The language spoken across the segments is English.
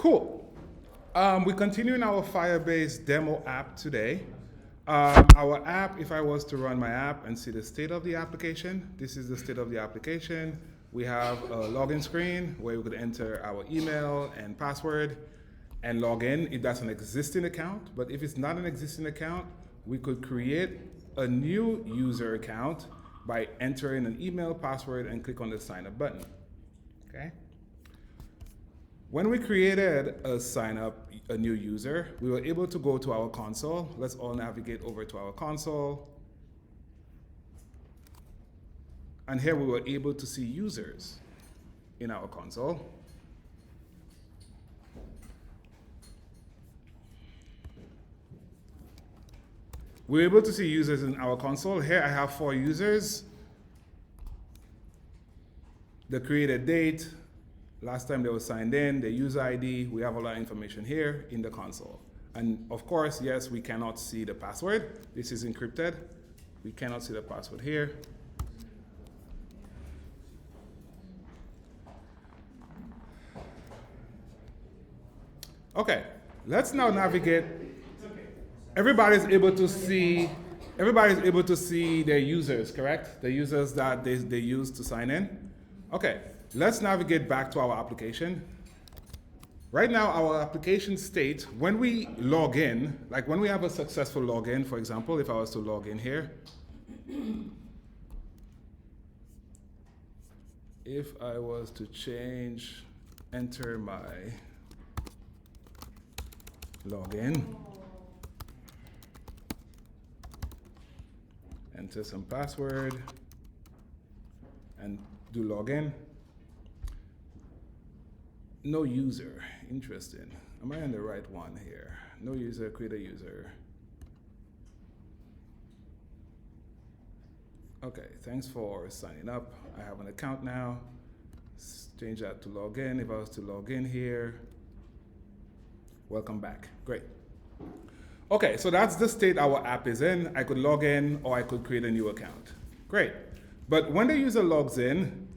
Cool. We're continuing our Firebase demo app today. Our app, if I was to run my app and see the state of the application, this is the state of the application. We have a login screen where we could enter our email and password and log in if that's an existing account. But if it's not an existing account, we could create a new user account by entering an email, password, and click on the sign up button. Okay? When we created a new user, we were able to go to our console. Let's all navigate over to our console. And here we were able to see users in our console. We're able to see users in our console. Here I have 4 users. The created date, last time they were signed in, the user ID, we have all that information here in the console. And of course, yes, we cannot see the password. This is encrypted. We cannot see the password here. Okay, let's now navigate. Everybody's able to see their users, correct? The users that they use to sign in. Okay, let's navigate back to our application. Right now, our application state, when we log in, like when we have a successful login, for example, if I was to log in here, if I was to enter my login, enter some password, and do login. No user, interesting. Am I on the right one here? No user, create a user. Okay, thanks for signing up. I have an account now. Change that to login. If I was to log in here, welcome back, great. Okay, so that's the state our app is in. I could log in or I could create a new account. Great. But when the user logs in,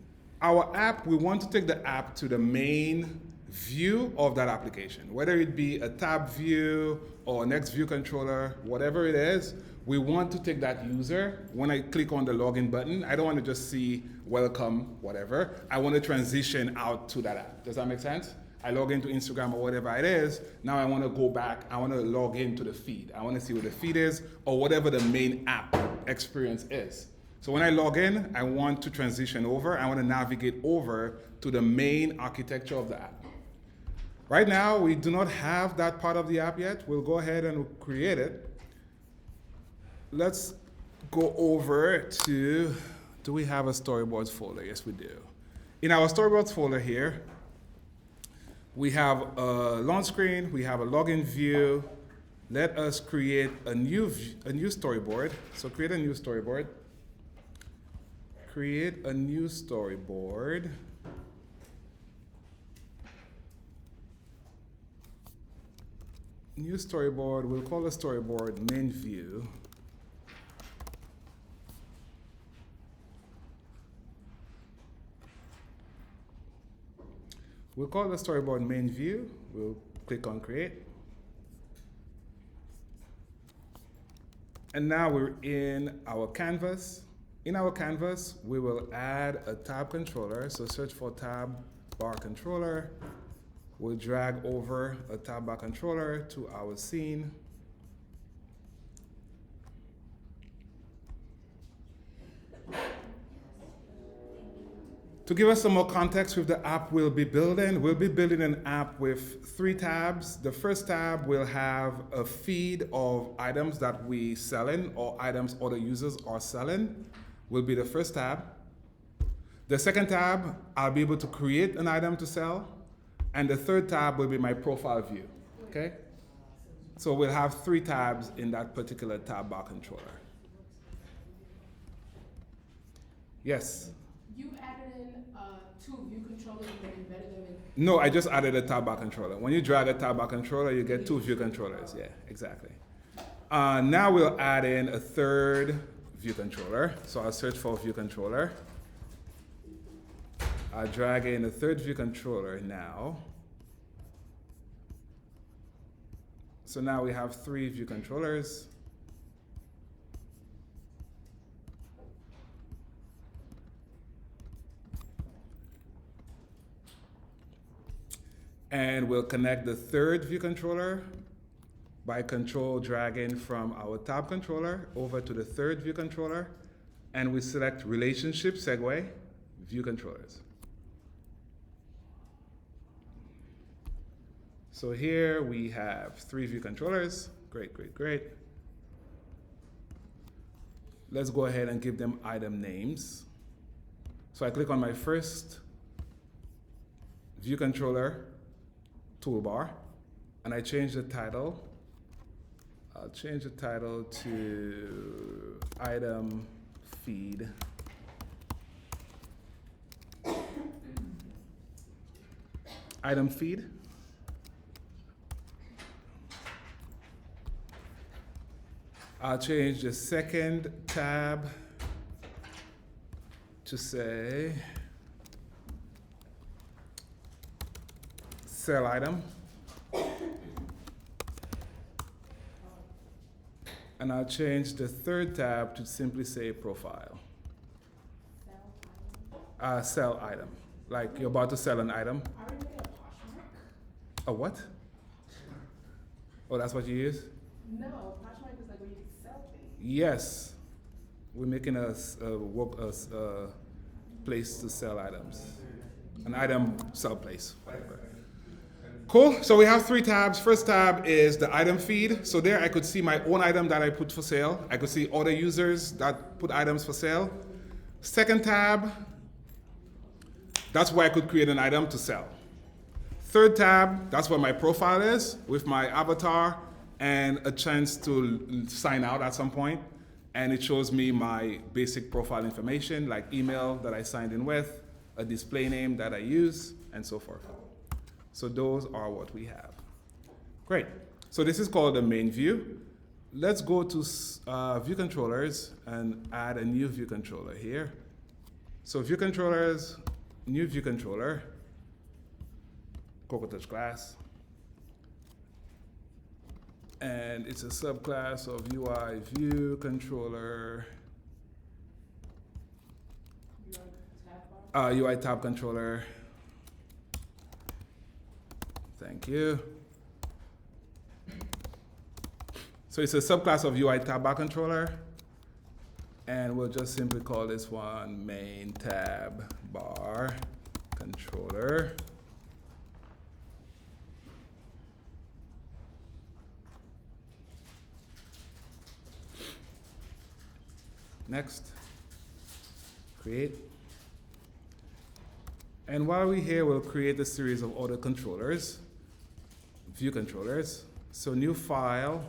our app, we want to take the app to the main view of that application. Whether it be a tab view or next view controller, whatever it is, we want to take that user. When I click on the login button, I don't want to just see welcome, whatever. I want to transition out to that app. Does that make sense? I log into Instagram or whatever it is. Now I want to go back. I want to log into the feed. I want to see what the feed is or whatever the main app experience is. So when I log in, I want to transition over. I want to navigate over to the main architecture of the app. Right now, we do not have that part of the app yet. We'll go ahead and create it. Let's go over to, do we have a storyboards folder? Yes, we do. In our storyboards folder here, we have a launch screen, we have a login view. Let us create a new storyboard. So create a new storyboard. Create a new storyboard. New storyboard, we'll call the storyboard main view. We'll call the storyboard main view. We'll click on create. And now we're in our canvas. In our canvas, we will add a tab controller. So search for tab bar controller. We'll drag over a tab bar controller to our scene. To give us some more context with the app we'll be building an app with 3 tabs. The first tab will have a feed of items that we selling or items other users are selling. Will be the first tab. The second tab, I'll be able to create an item to sell. And the third tab will be my profile view, okay? So we'll have 3 tabs in that particular tab bar controller. Yes? You added in 2 view controllers and then embedded them in? No, I just added a tab bar controller. When you drag a tab bar controller, you get 2 view controllers. Yeah, exactly. Now we'll add in a third view controller. So I'll search for view controller. I'll drag in a third view controller now. So now we have 3 view controllers. And we'll connect the 3rd view controller by control dragging from our tab controller over to the 3rd view controller. And we select relationship segue view controllers. So here we have 3 view controllers. Great, great, great. Let's go ahead and give them item names. So I click on my first view controller toolbar, and I change the title. I'll change the title to item feed. Item feed. I'll change the second tab to say sell item. And I'll change the 3rd tab to simply say profile. Sell item. Like you're about to sell an item. Are we making a Poshmark? A what? Oh, that's what you use? No, Poshmark is like where you can sell things. Yes. We're making a place to sell items. An item sell place, whatever. Cool, so we have 3 tabs. First tab is the item feed. So there I could see my own item that I put for sale. I could see other users that put items for sale. Second tab, that's where I could create an item to sell. Third tab, that's where my profile is with my avatar and a chance to sign out at some point. And it shows me my basic profile information like email that I signed in with, a display name that I use, and so forth. So those are what we have. Great. So this is called the main view. Let's go to view controllers and add a new view controller here. So view controllers, new view controller, Touch class. And it's a subclass of UI view controller, UI tab controller. Thank you. So it's a subclass of UI tab bar controller, and we'll just simply call this one main tab bar controller. Next, create. And while we're here, we'll create a series of other controllers, view controllers. So new file,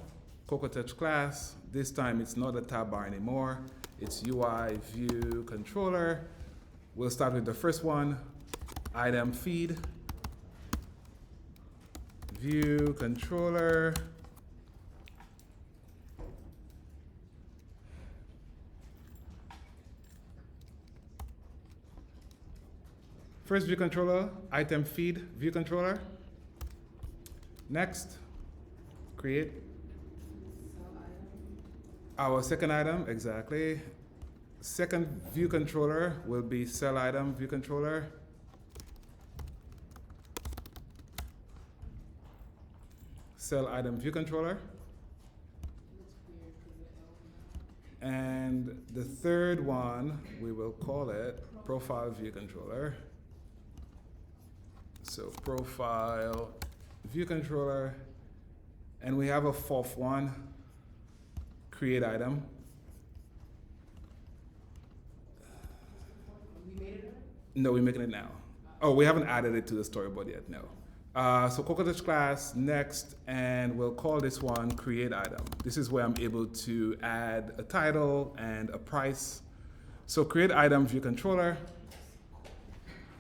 Touch class. This time it's not a tab bar anymore. It's UI view controller. We'll start with the first one, item feed, view controller. First view controller, item feed view controller. Next, create. Our second item, exactly. Second view controller will be sell item view controller. Sell item view controller. And the third one, we will call it profile view controller. So profile view controller. And we have a fourth one, create item. We made it? No, we're making it now. Oh, we haven't added it to the storyboard yet, no. So Touch class next, and we'll call this one create item. This is where I'm able to add a title and a price. So create item view controller.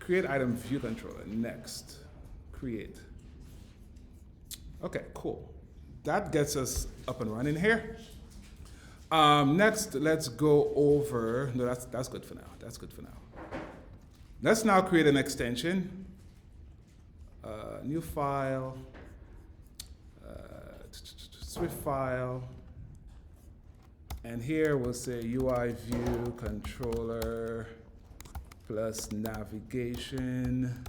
Create item view controller, next, create. Okay, cool. That gets us up and running here. Next, let's go over, no, that's good for now, that's good for now. Let's now create an extension, new file, Swift file. And here we'll say UI view controller plus navigation.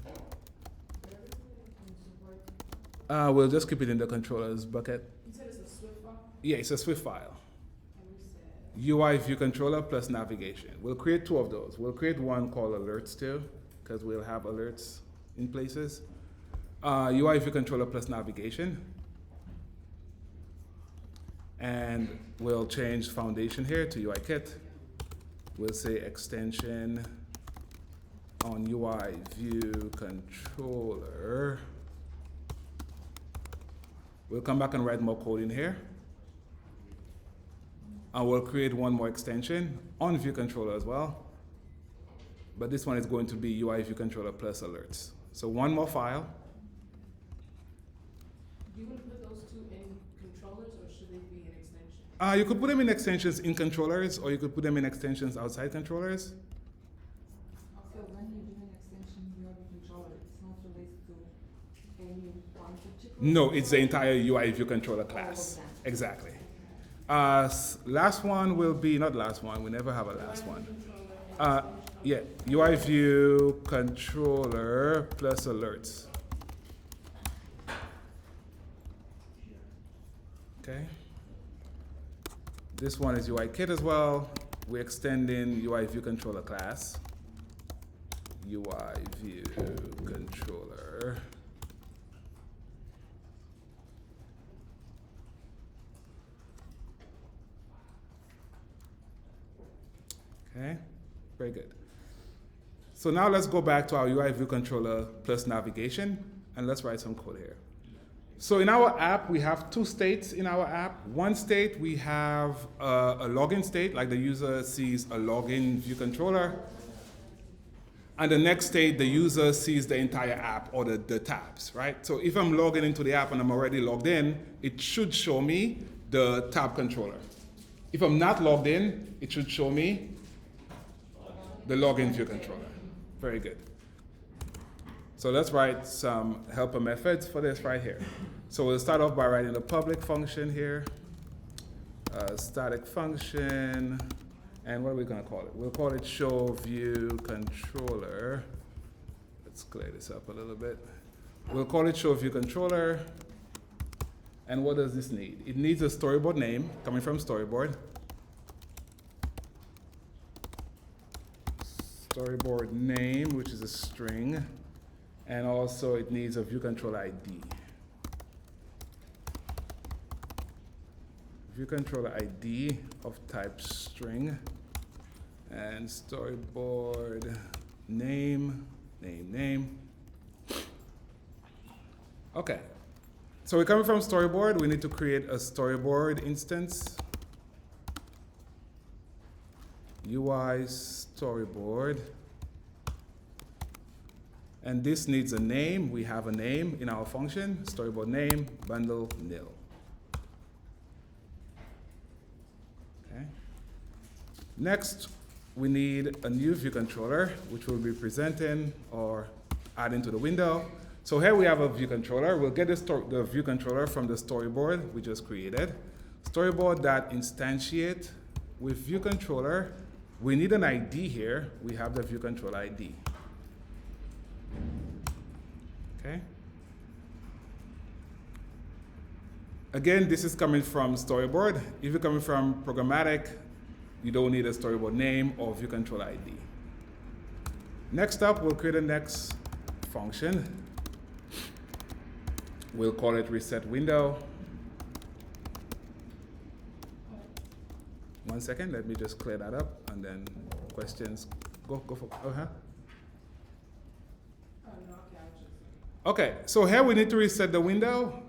We'll just keep it in the controllers bucket. You said it's a Swift file? Yeah, it's a Swift file. And we said UI view controller plus navigation. We'll create two of those. We'll create one called alerts too, because we'll have alerts in places. UI view controller plus navigation. And we'll change foundation here to UI kit. We'll say extension on UI view controller. We'll come back and write more code in here. And we'll create one more extension on view controller as well. But this one is going to be UI view controller plus alerts. So one more file. Do you want to put those two in controllers or should they be in extension? You could put them in extensions in controllers, or you could put them in extensions outside controllers. So when you're doing extension, you have a controller. It's not related to any one particular. No, it's the entire UI view controller class. Exactly. Last one will be, not last one, we never have a last one. Yeah, UI view controller plus alerts. Okay. This one is UI kit as well. We're extending UI view controller class. UI view controller. Okay, very good. So now let's go back to our UI view controller plus navigation, and let's write some code here. So in our app, we have two states in our app. One state, we have a login state, like the user sees a login view controller. And the next state, the user sees the entire app or the tabs, right? So if I'm logging into the app and I'm already logged in, it should show me the tab controller. If I'm not logged in, it should show me the login view controller. Very good. So let's write some helper methods for this right here. So we'll start off by writing a public function here, static function, and what are we going to call it? We'll call it show view controller. Let's clear this up a little bit. We'll call it show view controller. And what does this need? It needs a storyboard name coming from Storyboard. Storyboard name, which is a string. And also it needs a view controller ID. View controller ID of type string. And storyboard name. Okay. So we're coming from Storyboard. We need to create a Storyboard instance. UI Storyboard. And this needs a name. We have a name in our function, storyboard name, bundle nil. Okay. Next, we need a new view controller, which we'll be presenting or adding to the window. So here we have a view controller. We'll get the view controller from the storyboard we just created. Storyboard.instantiate with view controller. We need an ID here. We have the view controller ID. Okay. Again, this is coming from Storyboard. If you're coming from programmatic, you don't need a storyboard name or view controller ID. Next up, we'll create a next function. We'll call it reset window. One second, let me just clear that up, and then questions. Go for. Okay, so here we need to reset the window.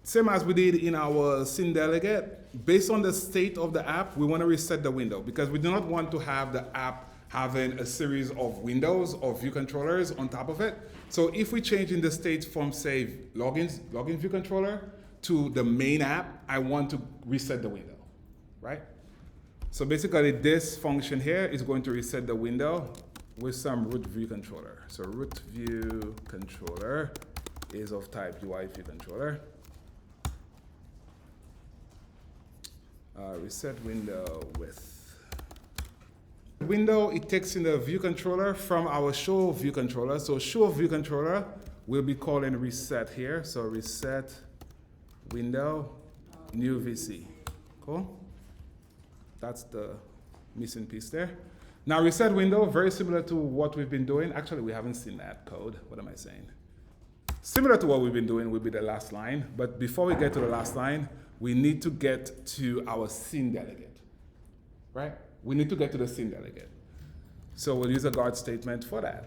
Same as we did in our scene delegate. Based on the state of the app, we want to reset the window because we do not want to have the app having a series of windows or view controllers on top of it. So if we change in the state from, say, login view controller to the main app, I want to reset the window, right? So basically this function here is going to reset the window with some root view controller. So root view controller is of type UI view controller. Reset window width. Window, it takes in the view controller from our show view controller. So show view controller, we'll be calling reset here. So reset window, new VC. Cool? That's the missing piece there. Now reset window, very similar to what we've been doing. Actually, we haven't seen that code. What am I saying? Similar to what we've been doing will be the last line. But before we get to the last line, we need to get to our scene delegate, right? We need to get to the scene delegate. So we'll use a guard statement for that.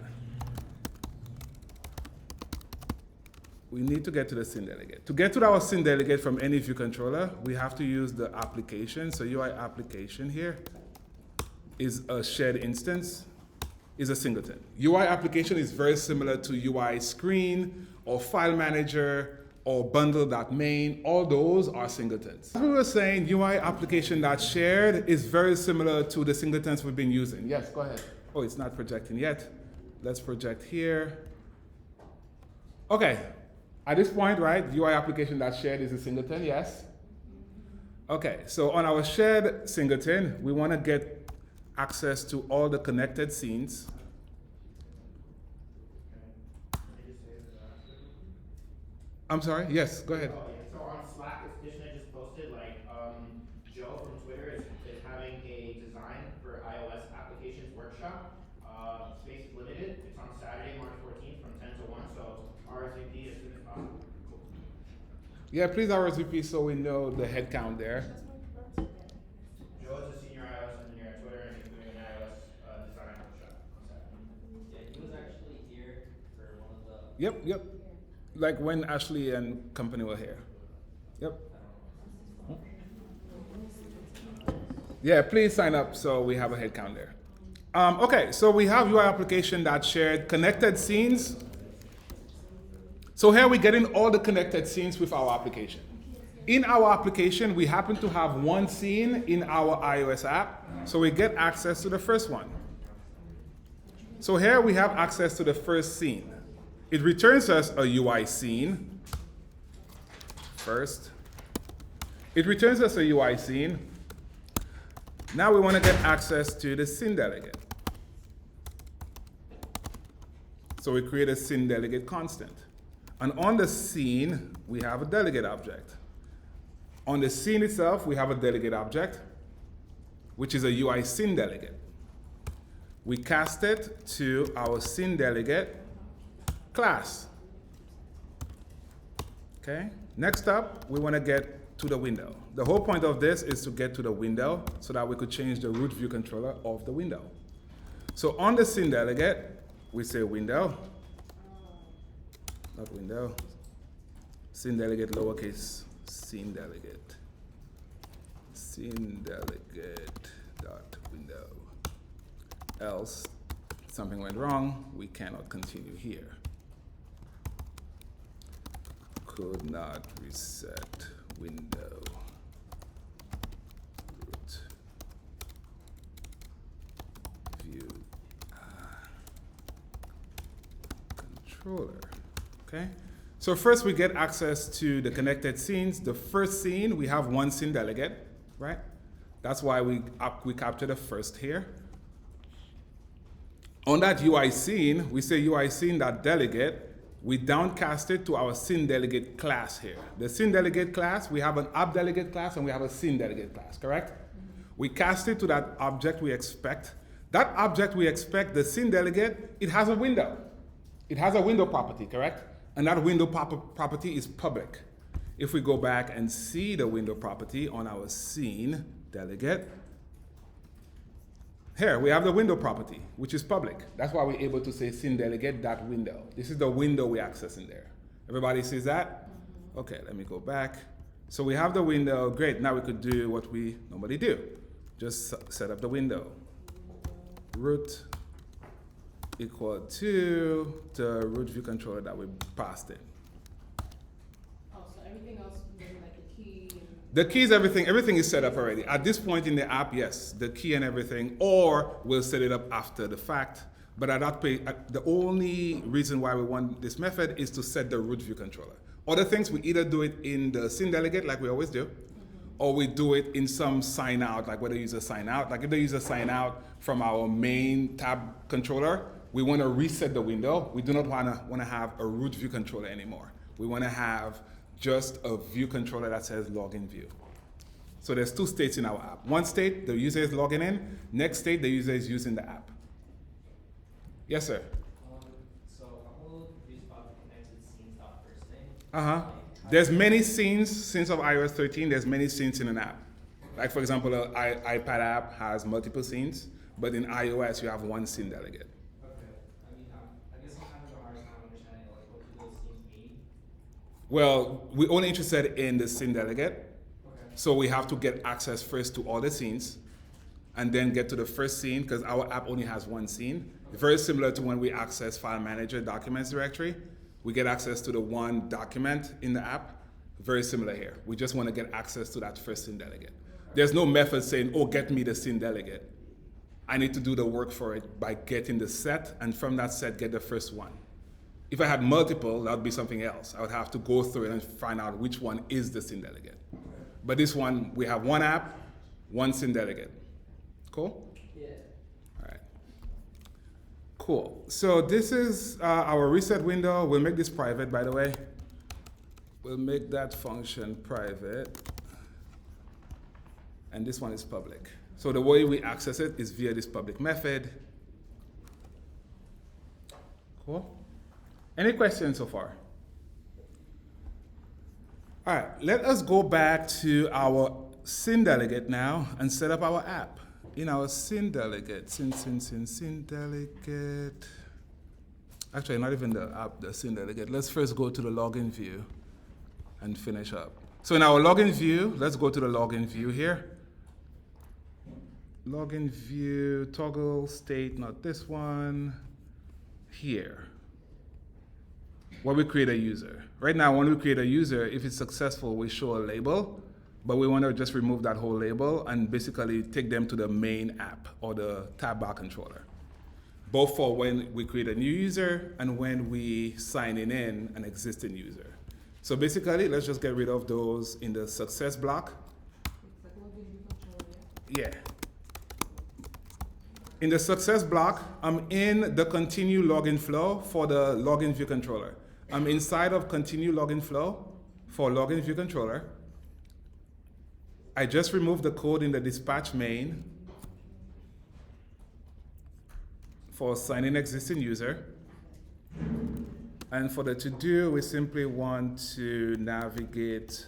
We need to get to the scene delegate. To get to our scene delegate from any view controller, we have to use the application. So UI application here is a shared instance, is a singleton. UI application is very similar to UI screen or file manager or bundle.main. All those are singletons. As we were saying, UI application.shared is very similar to the singletons we've been using. Yes, go ahead. Oh, it's not projecting yet. Let's project here. Okay. At this point, right, UI application.shared is a singleton, yes? Okay, so on our shared singleton, we want to get access to all the connected scenes. I'm sorry, yes, go ahead. Oh, yeah. So on Slack, this petition I just posted, Joe from Twitter is having a design for iOS applications workshop. Space is limited. It's on Saturday, March 14th from 10 to 1, so RSVP as soon as possible. Cool. Yeah, please RSVP so we know the head count there. Joe is a senior iOS engineer at Twitter, and he's doing an iOS design workshop on Saturday. Yeah, he was actually here for one of the. Yep. Like when Ashley and company were here. Yep. Yeah, please sign up so we have a head count there. Okay, so we have UI application that shared connected scenes. So here we're getting all the connected scenes with our application. In our application, we happen to have one scene in our iOS app, so we get access to the first one. So here we have access to the first scene. It returns us a UI scene first. It returns us a UI scene. Now we want to get access to the scene delegate. So we create a scene delegate constant. And on the scene, we have a delegate object. On the scene itself, we have a delegate object, which is a UI scene delegate. We cast it to our scene delegate class. Okay? Next up, we want to get to the window. The whole point of this is to get to the window so that we could change the root view controller of the window. So on the scene delegate, we say window, not window, scene delegate lowercase, scene delegate dot window. Else something went wrong, we cannot continue here. Could not reset window root view controller. Okay, so first we get access to the connected scenes. The first scene, we have one scene delegate, right? That's why we capture the first here. On that UI scene, we say UI scene.delegate. We downcast it to our scene delegate class here. The scene delegate class, we have an app delegate class and we have a scene delegate class, correct? We cast it to that object we expect. That object we expect, the scene delegate, it has a window. It has a window property, correct? And that window property is public. If we go back and see the window property on our scene delegate, here we have the window property, which is public. That's why we're able to say scene delegate dot window. This is the window we're accessing there. Everybody sees that? Okay, let me go back. So we have the window. Great, now we could do what we normally do. Just set up the window. Root equal to the root view controller that we passed in. Oh, so everything else, maybe like the key and The keys, everything is set up already. At this point in the app, yes, the key and everything, or we'll set it up after the fact. But at that point, the only reason why we want this method is to set the root view controller. Other things, we either do it in the scene delegate like we always do, or we do it in some sign out, like where the user sign out. Like if the user sign out from our main tab controller, we want to reset the window. We do not want to have a root view controller anymore. We want to have just a view controller that says login view. So there's two states in our app. One state, the user is logging in. Next state, the user is using the app. Yes, sir. So a whole view spot connected scenes dot first name. There's many scenes. Since of iOS 13, there's many scenes in an app. Like for example, an iPad app has multiple scenes, but in iOS you have one scene delegate. Okay. I mean, I guess I'm having a hard time understanding like what do those scenes mean. Well, we're only interested in the scene delegate. Okay. So we have to get access first to all the scenes and then get to the first scene because our app only has one scene. Very similar to when we access File Manager Documents directory. We get access to the one document in the app. Very similar here. We just want to get access to that first scene delegate. There's no method saying, oh, get me the scene delegate. I need to do the work for it by getting the set, and from that set, get the first one. If I had multiple, that would be something else. I would have to go through it and find out which one is the scene delegate. But this one, we have one app, one scene delegate. Cool? Yeah. All right. Cool. So this is our reset window. We'll make this private, by the way. We'll make that function private. And this one is public. So the way we access it is via this public method. Cool. Any questions so far? All right, let us go back to our scene delegate now and set up our app. In our scene delegate, scene delegate. Actually, not even the app, the scene delegate. Let's first go to the login view and finish up. So in our login view, let's go to the login view here. Login view, toggle state, not this one, here. Where we create a user. Right now, when we create a user, if it's successful, we show a label, but we want to just remove that whole label and basically take them to the main app or the tab bar controller. Both for when we create a new user and when we sign in an existing user. So basically, let's just get rid of those in the success block. It's like login view controller. Yeah. In the success block, I'm in the continue login flow for the login view controller. I'm inside of continue login flow for login view controller. I just removed the code in the dispatch main for signing existing user. And for the to-do, we simply want to navigate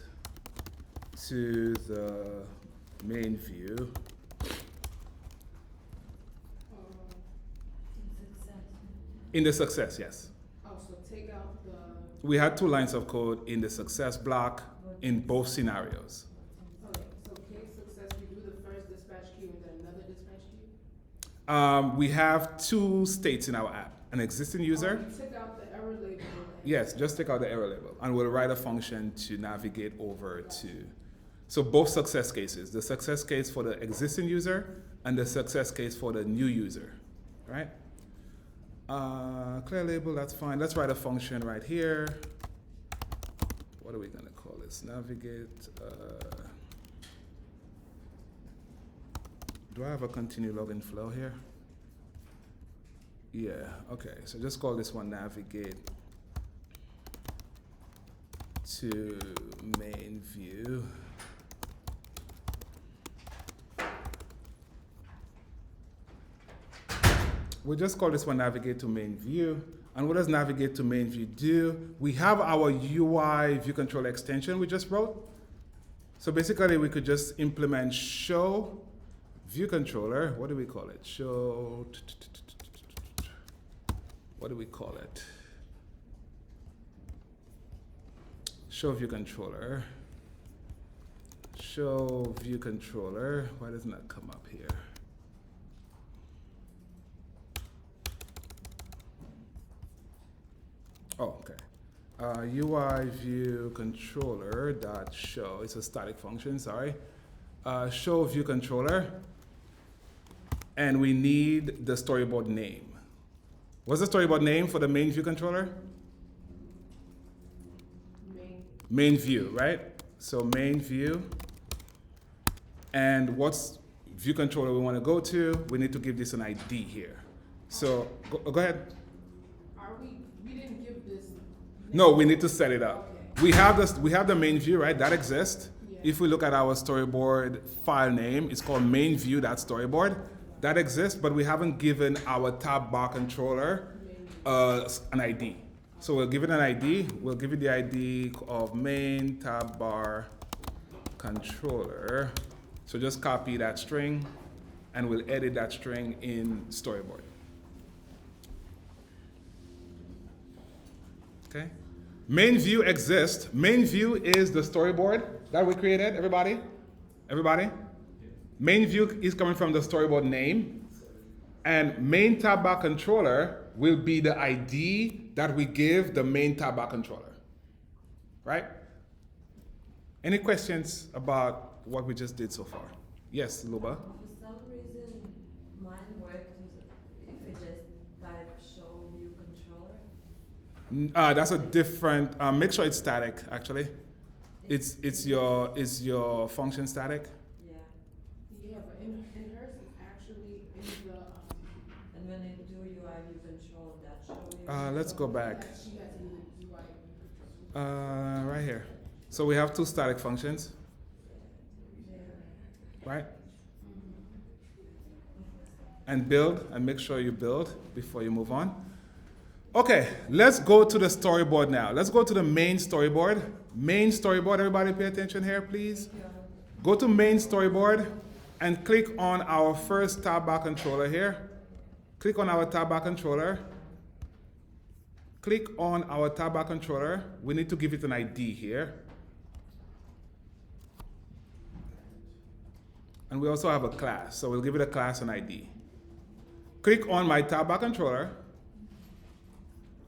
to the main view. In the success, yes. Oh, so take out the, We had 2 lines of code in the success block in both scenarios. okay, so case success, we do the first dispatch queue and then another dispatch queue? We have 2 states in our app. An existing user. Oh, you took out the error label. Yes, just take out the error label. And we'll write a function to navigate over to. So both success cases. The success case for the existing user and the success case for the new user, right? Clear label, that's fine. Let's write a function right here. What are we gonna call this? Navigate. Do I have a continue login flow here? Yeah, okay. So just call this one navigate to main view. We'll just call this one navigate to main view. And what does navigate to main view do? We have our UI view controller extension we just wrote. So basically we could just implement show view controller. What do we call it? Show, what do we call it? Show view controller. Show view controller. Why doesn't that come up here? Oh, okay. UI view controller dot show. It's a static function, sorry. Show view controller. And we need the storyboard name. What's the storyboard name for the main view controller? Main view, right? So main view And what's view controller we want to go to, we need to give this an ID here. So go ahead. We didn't give this. No, we need to set it up. Okay. We have the main view, right? That exists. Yeah. If we look at our storyboard file name, it's called main view.storyboard. That exists, but we haven't given our tab bar controller an ID. So we'll give it an ID. We'll give it the ID of main tab bar controller. So just copy that string, and we'll edit that string in Storyboard. Okay. Main view exists. Main view is the storyboard that we created. Everybody? Everybody? Main view is coming from the storyboard name. And main tab bar controller will be the ID that we give the main tab bar controller. Right? Any questions about what we just did so far? Yes, Luba? For some reason, mine worked if it just type show view controller. That's a different. Make sure it's static. Actually, it's your function static. Yeah. Yeah, but in hers, it's actually in the. And when I do UI view control, that show view. Let's go back. She had to do the UI. Right here. So we have two static functions, right? And build, and make sure you build before you move on. Okay, let's go to the storyboard now. Let's go to the main storyboard. Main storyboard, everybody pay attention here, please. Go to main storyboard and click on our first tab bar controller here. Click on our tab bar controller. Click on our tab bar controller. We need to give it an ID here. And we also have a class, so we'll give it a class and ID. Click on my tab bar controller.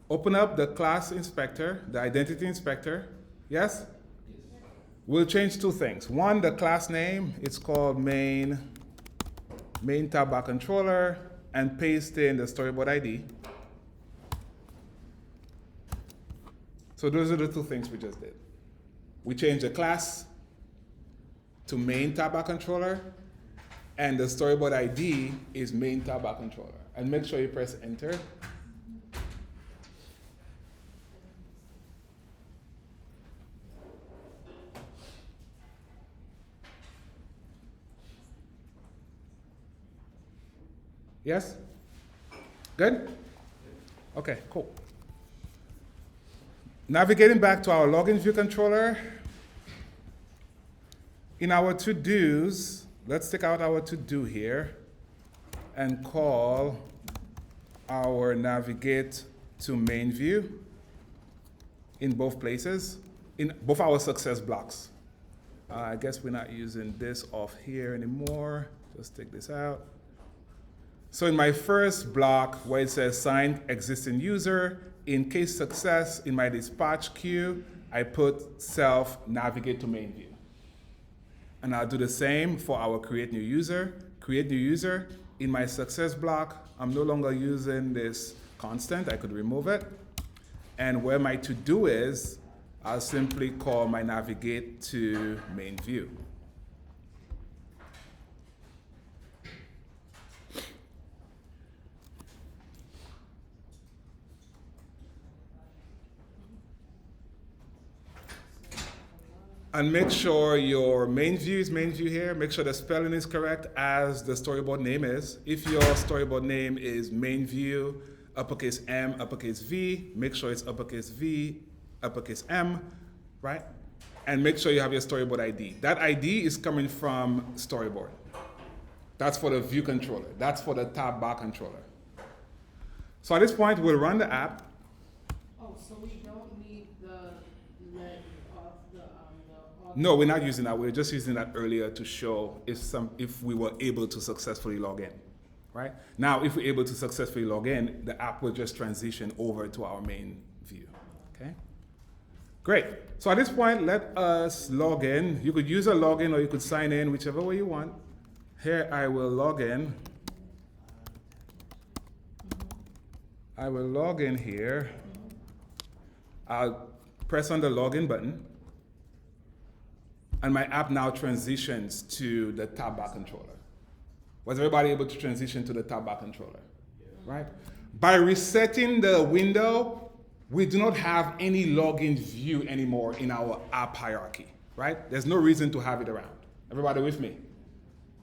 Open up the class inspector, the identity inspector. Yes? We'll change two things. One, the class name, it's called main tab bar controller, and paste in the storyboard ID. So those are the two things we just did. We changed the class to main tab bar controller, and the storyboard ID is main tab bar controller. And make sure you press enter. Yes? Good? Okay, cool. Navigating back to our login view controller. In our to-dos, let's take out our to-do here and call our navigate to main view in both places, in both our success blocks. I guess we're not using this off here anymore. Just take this out. So in my first block where it says signed existing user, in case success, in my dispatch queue, I put self navigate to main view. And I'll do the same for our create new user. Create new user, in my success block, I'm no longer using this constant, I could remove it. And where my to-do is, I'll simply call my navigate to main view. And make sure your main view is main view here. Make sure the spelling is correct as the storyboard name is. If your storyboard name is main view, uppercase M, uppercase V, make sure it's uppercase V, uppercase M, right? And make sure you have your storyboard ID. That ID is coming from Storyboard. That's for the view controller. That's for the tab bar controller. So at this point, we'll run the app. Oh, so we don't need the let of the No, we're not using that. We're just using that earlier to show if we were able to successfully log in, right? Now, if we're able to successfully log in, the app will just transition over to our main view, okay? Great. So at this point, let us log in. You could use a login or you could sign in, whichever way you want. Here, I will log in. I will log in here. I'll press on the login button. and my app now transitions to the tab bar controller. Was everybody able to transition to the tab bar controller? Right? By resetting the window, we do not have any login view anymore in our app hierarchy, right? There's no reason to have it around. Everybody with me?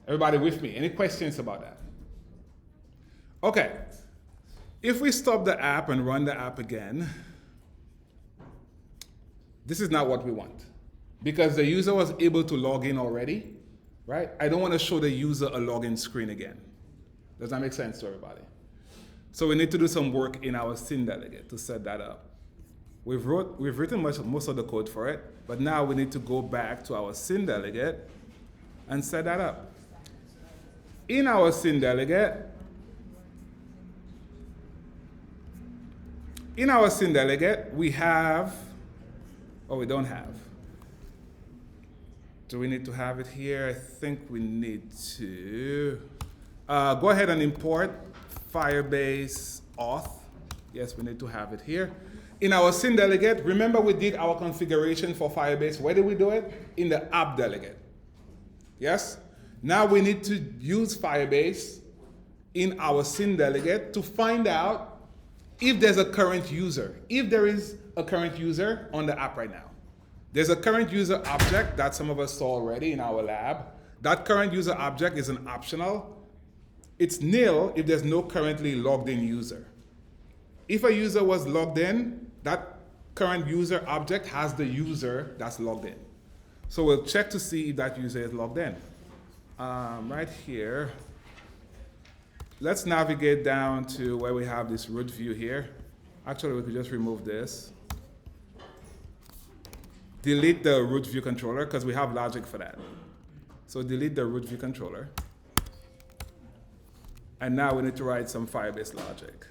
Everybody with me? Any questions about that? Okay. If we stop the app and run the app again, this is not what we want. Because the user was able to log in already, right? I don't want to show the user a login screen again. Does that make sense to everybody? So we need to do some work in our scene delegate to set that up. We've written most of the code for it, but now we need to go back to our scene delegate and set that up. In our scene delegate, we have, we don't have. Do we need to have it here? I think we need to. Go ahead and import Firebase auth. Yes, we need to have it here. In our scene delegate, remember we did our configuration for Firebase. Where did we do it? In the app delegate. Yes? Now we need to use Firebase in our scene delegate to find out if there's a current user. If there is a current user on the app right now. There's a current user object that some of us saw already in our lab. That current user object is an optional. It's nil if there's no currently logged in user. If a user was logged in, that current user object has the user that's logged in. So we'll check to see if that user is logged in. Right here, let's navigate down to where we have this root view here. Actually, we could just remove this. Delete the root view controller because we have logic for that. So delete the root view controller. And now we need to write some Firebase logic.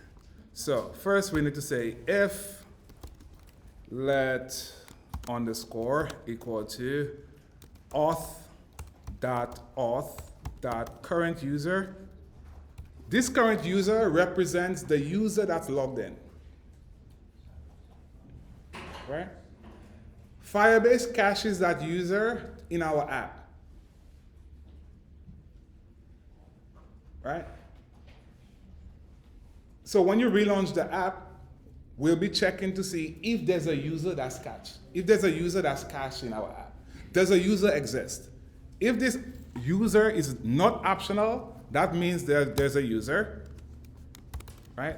So first we need to say if let underscore equal to auth.auth.current user. This current user represents the user that's logged in. Right? Firebase caches that user in our app. Right? So when you relaunch the app, we'll be checking to see if there's a user that's cached. If there's a user that's cached in our app. Does a user exist? If this user is not optional, that means there's a user, right?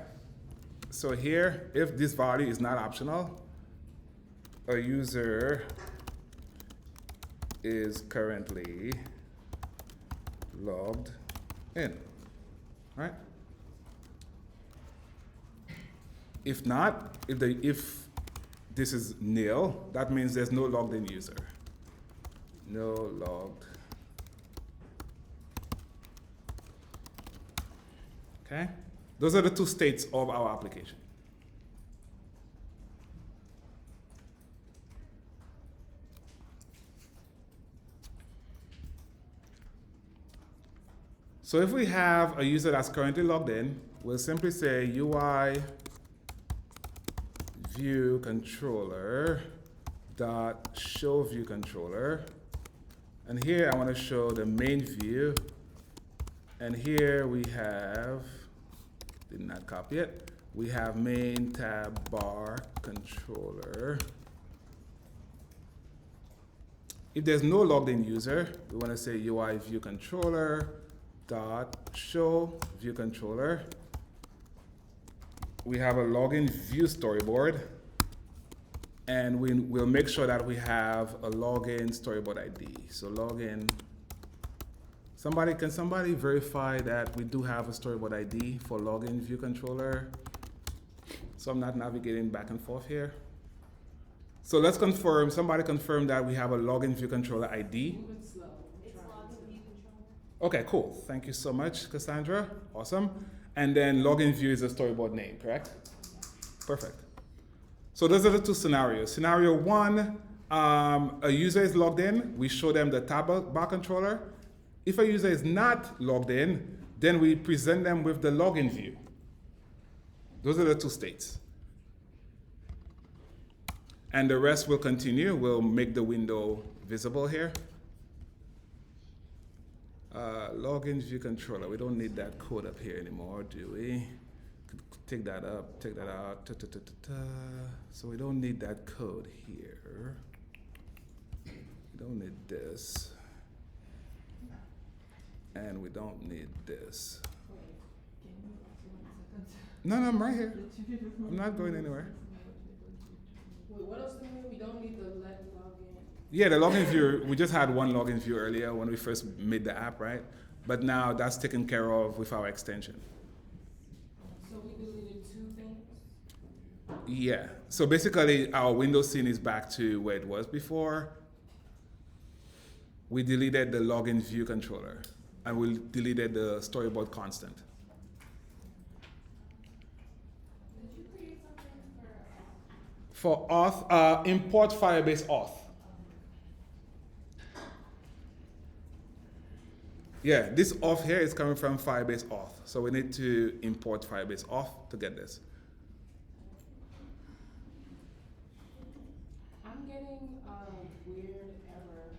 So here, if this value is not optional, a user is currently logged in, right? If not, if this is nil, that means there's no logged in user. No logged. Okay? Those are the two states of our application. So if we have a user that's currently logged in, we'll simply say UI view controller dot show view controller, and here I want to show the main view, and here we have, did not copy it, we have main tab bar controller. If there's no logged in user, we want to say UI view controller dot show view controller. We have a login view storyboard, and we'll make sure that we have a login storyboard ID. So login, can somebody verify that we do have a storyboard ID for login view controller? So I'm not navigating back and forth here. So let's confirm, somebody confirm that we have a login view controller ID. Move it slow. I'm trying to. Okay, cool. Thank you so much, Cassandra. Awesome. And then login view is a storyboard name, correct? Perfect. So those are the two scenarios. Scenario one, a user is logged in. We show them the tab bar controller. If a user is not logged in, then we present them with the login view. Those are the two states. And the rest will continue. We'll make the window visible here. Login view controller. We don't need that code up here anymore, do we? Take that up, take that out. Ta, ta, ta, ta, ta. So we don't need that code here. We don't need this. And we don't need this. No, I'm right here. I'm not going anywhere. Wait, what else do we need? We don't need the let login. Yeah, the login view, we just had one login view earlier when we first made the app, right? But now that's taken care of with our extension. So we deleted 2 things? Yeah, so basically our window scene is back to where it was before. We deleted the login view controller and we deleted the storyboard constant. Did you create something For auth, import Firebase auth. Yeah, this auth here is coming from Firebase auth. So we need to import Firebase auth to get this. I'm getting a weird error.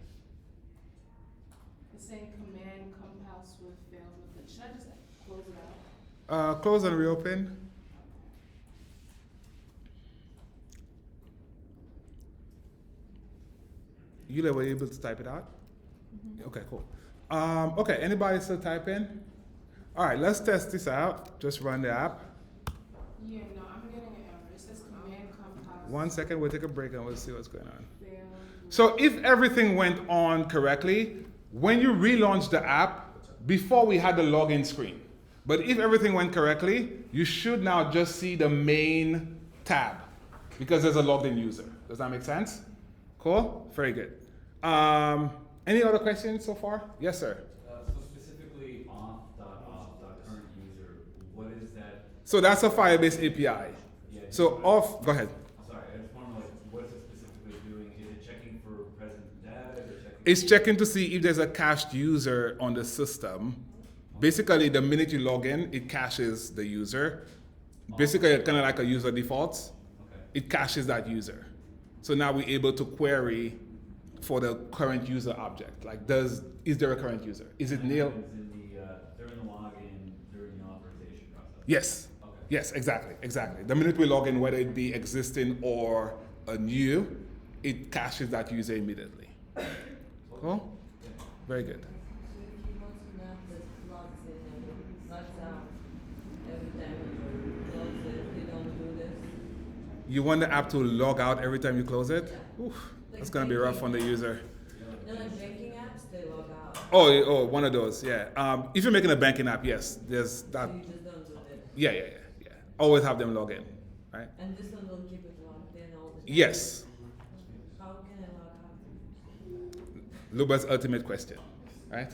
It's saying command compile Swift failed with it. Should I just close it out? Close and reopen. Yulia, were you able to type it out? Okay, cool. Okay, anybody still type in? All right, let's test this out. Just run the app. Yeah, no, I'm getting an error. It says command compile. 1 second, we'll take a break and we'll see what's going on. Failed. So if everything went on correctly, when you relaunch the app, before we had the login screen. But if everything went correctly, you should now just see the main tab because there's a logged in user. Does that make sense? Cool? Very good. Any other questions so far? Yes, sir. So specifically auth.auth.current user, what is that? So that's a Firebase API. Yeah, So auth, go ahead. sorry, I just want to know, like, what is it specifically doing? Is it checking for present data? Is it checking It's checking to see if there's a cached user on the system. Basically, the minute you log in, it caches the user. Basically, kind of like a user defaults. Okay. It caches that user. So now we're able to query for the current user object. Like, is there a current user? Is it And nil? that happens during the login, during the authorization process? Yes. Okay. Yes, exactly. The minute we log in, whether it be existing or a new, it caches that user immediately. Cool? Very good. So if you want to map that logs in and logs out every time you close it, you don't do this? You want the app to log out every time you close it? Yeah. Oof, that's gonna be rough on the user. No, like banking apps, they log out. Oh, one of those, yeah. If you're making a banking app, yes, there's that. So you just don't do this. Yeah. Always have them log in, right? And this one will keep it logged in all the time? Yes. How can I log out? Luba's ultimate question, right?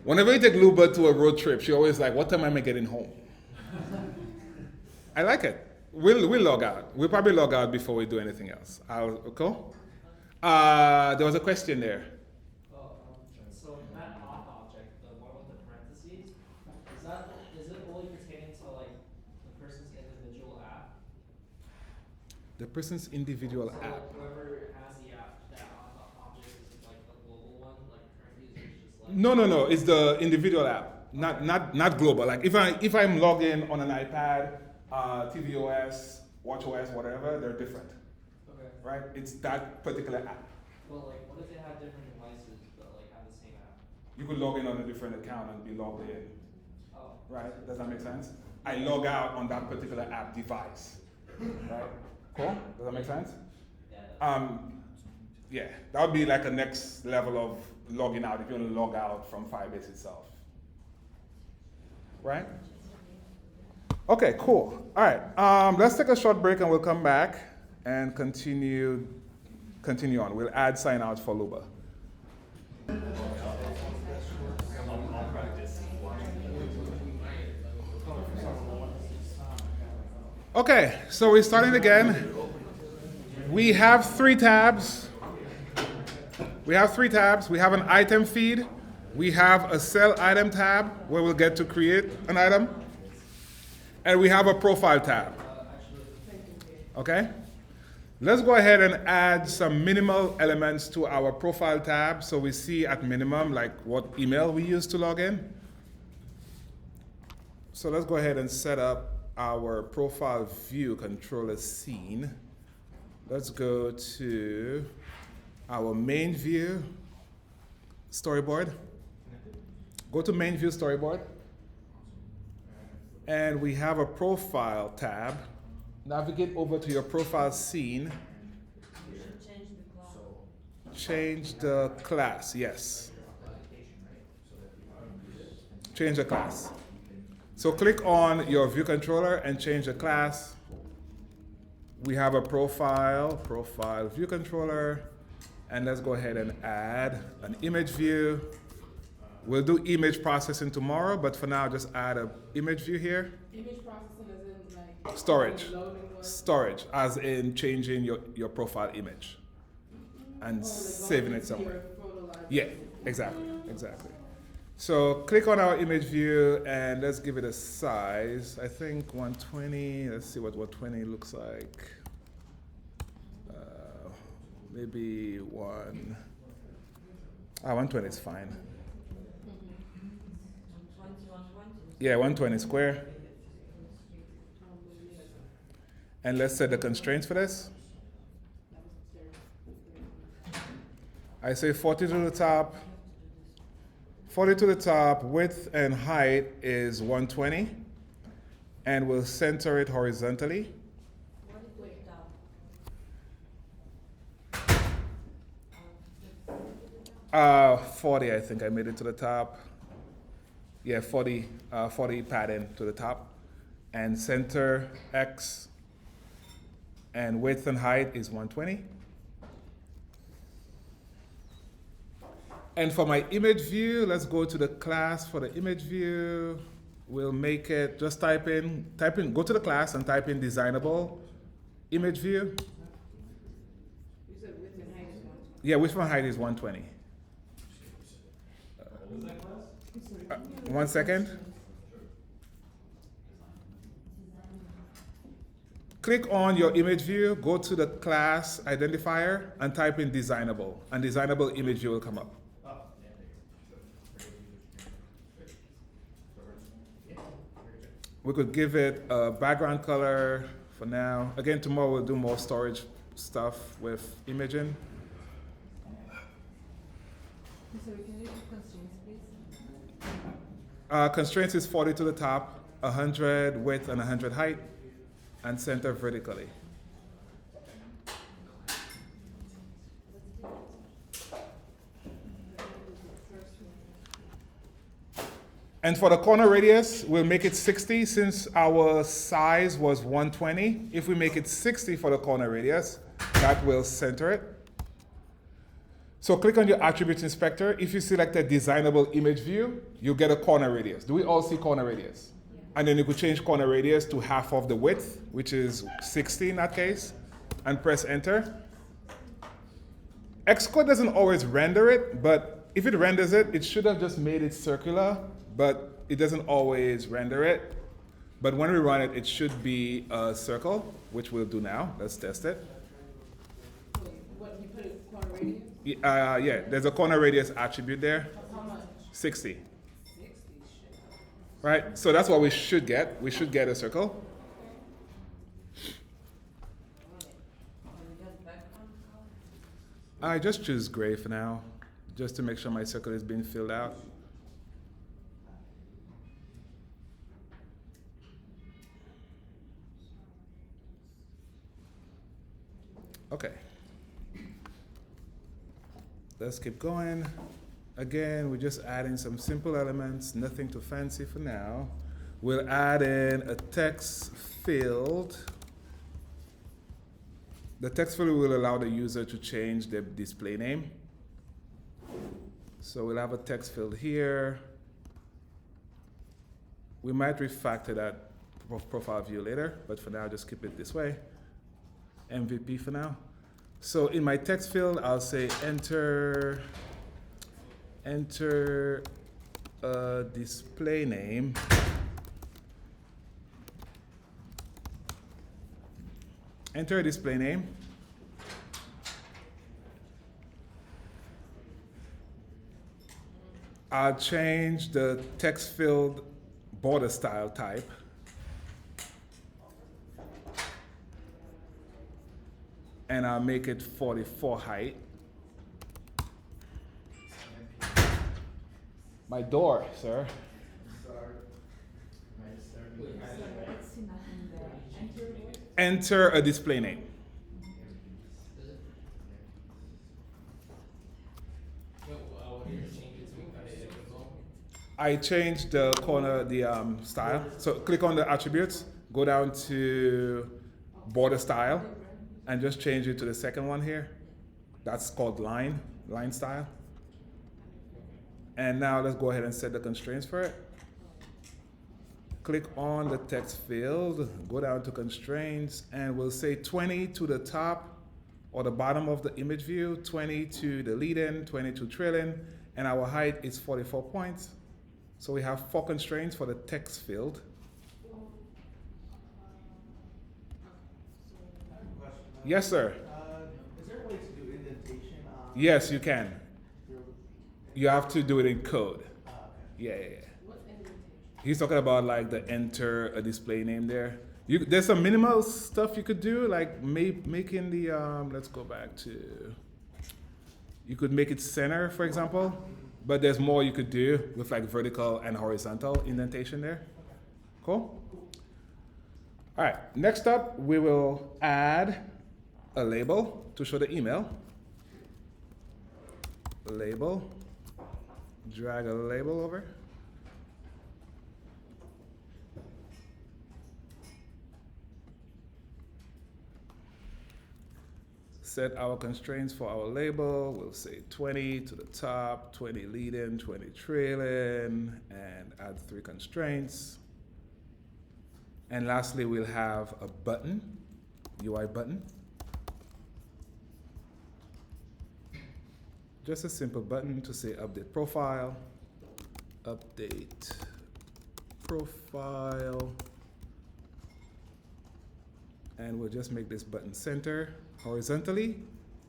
Whenever you take Luba to a road trip, she always like, what time am I getting home? I like it. We'll log out. We'll probably log out before we do anything else. Okay? There was a question there. So that auth object, the one with the parentheses, is it only pertaining to like the person's individual app? The person's individual So app. like whoever has the app, that auth object is like a global one, like current user is just like. No. It's the individual app, not global. Like if I'm logged in on an iPad, tvOS, watchOS, whatever, they're different, Okay. right? It's that particular app. Well, like, what if they have different devices but like have the same app? You could log in on a different account and be logged in, Oh. right? Does that make sense? I log out on that particular app device, right? Cool? Does that make sense? Yeah. Yeah, that would be like a next level of logging out if you want to log out from Firebase itself, right? Okay, cool. All right, let's take a short break and we'll come back and continue on. We'll add sign out for Luba. I'll practice watching. Okay, so we're starting again. We have 3 tabs. We have an item feed. We have a sell item tab where we'll get to create an item. And we have a profile tab. Okay? Let's go ahead and add some minimal elements to our profile tab so we see at minimum like what email we use to log in. So let's go ahead and set up our profile view controller scene. Let's go to our main view storyboard. Go to main view storyboard. And we have a profile tab. Navigate over to your profile scene. You should change the class. Change the class, yes. Change the class. So click on your view controller and change the class. We have a profile view controller, and let's go ahead and add an image view. We'll do image processing tomorrow, but for now, just add an image view here. Image processing is in like. Storage. Loading one? Storage, as in changing your profile image and Oh, like saving going it into somewhere. your photo library. Yeah, exactly. So click on our image view and let's give it a size. I think 120. Let's see what 120 looks like. Maybe 120 is fine. 120. Yeah, 120 square. And let's set the constraints for this. I say 40 to the top. 40 to the top, width and height is 120. And we'll center it horizontally. What is the top? 40, I think I made it to the top. Yeah, 40 padding to the top. And center X. And width and height is 120. And for my image view, let's go to the class for the image view. We'll make it, just type in, go to the class and type in designable image view. You said width and height is 120. Yeah, width and height is 120. What was that class? 1 second. Click on your image view, go to the class identifier, and type in designable. And designable image view will come up. We could give it a background color for now. Again, tomorrow we'll do more storage stuff with imaging. Sorry, can you repeat constraints, please? Constraints is 40 to the top, 100 width and 100 height, and center vertically. And for the corner radius, we'll make it 60 since our size was 120. If we make it 60 for the corner radius, that will center it. So click on your attributes inspector. If you select a designable image view, you'll get a corner radius. Do we all see corner radius? Yeah. And then you could change corner radius to half of the width, which is 60 in that case, and press enter. Xcode doesn't always render it, but if it renders it, it should have just made it circular, but it doesn't always render it. But when we run it, it should be a circle, which we'll do now. Let's test it. Wait, what, you put a corner radius? Yeah, there's a corner radius attribute there, How much? 60. 60, shit. Right, so that's what we should get. We should get a circle. I just choose gray for now, just to make sure my circle is being filled out. Okay. Let's keep going. Again, we're just adding some simple elements, nothing too fancy for now. We'll add in a text field. The text field will allow the user to change their display name. So we'll have a text field here. We might refactor that profile view later, but for now, just keep it this way. MVP for now. So in my text field, I'll say enter a display name. Enter a display name. I'll change the text field border style type. And I'll make it 44 height. My door, sir. Sorry. Wait, how do you So let's see nothing there. Enter what? Enter a display name. Is it? No, what did you change it to? How did it go? I changed the corner, the style. So click on the attributes, go down to border style, and just change it to the second one here. That's called line style. And now let's go ahead and set the constraints for it. Click on the text field, go down to constraints, and we'll say 20 to the top or the bottom of the image view, 20 to the lead-in, 20 to trailing, and our height is 44 points. So we have 4 constraints for the text field. I have a question. Yes, sir. Is there a way to do indentation on? Yes, you can. Through- You have to do it in code. Okay. Yeah. What's indentation? He's talking about like the enter a display name there. There's some minimal stuff you could do, like making the, let's go back to, you could make it center, for example, but there's more you could do with like vertical and horizontal indentation there. Cool? All right, next up, we will add a label to show the email. Label, drag a label over. Set our constraints for our label. We'll say 20 to the top, 20 lead-in, 20 trailing, and add 3 constraints. And lastly, we'll have a button, UI button. Just a simple button to say update profile, update profile. And we'll just make this button center horizontally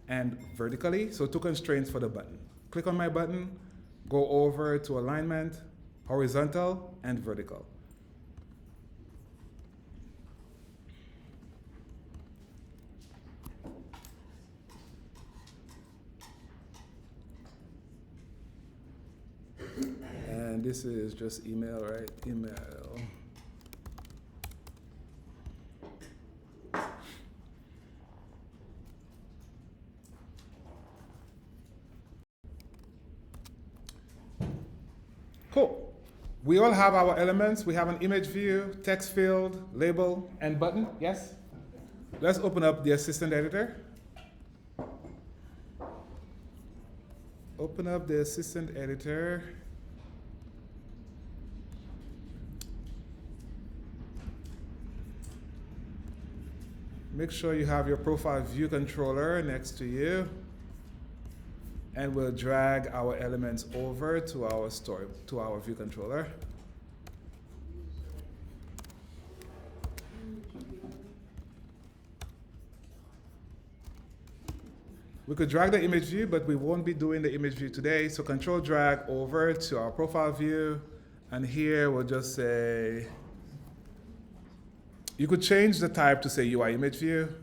and vertically. So 2 constraints for the button. Click on my button, go over to alignment, horizontal and vertical. And this is just email, right? Email. Cool. We all have our elements. We have an image view, text field, label, and button. Yes? Let's open up the assistant editor. Open up the assistant editor. Make sure you have your profile view controller next to you. And we'll drag our elements over to our view controller. We could drag the image view, but we won't be doing the image view today. So control drag over to our profile view. And here we'll just say, you could change the type to say UI image view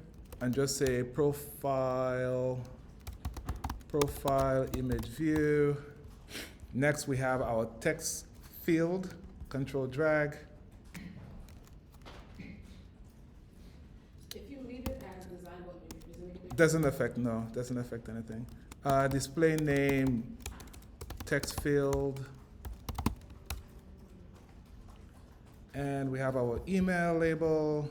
and just say profile image view. Next we have our text field, control drag. If you leave it as design, what does it make a difference? Doesn't affect anything. Display name, text field. And we have our email label.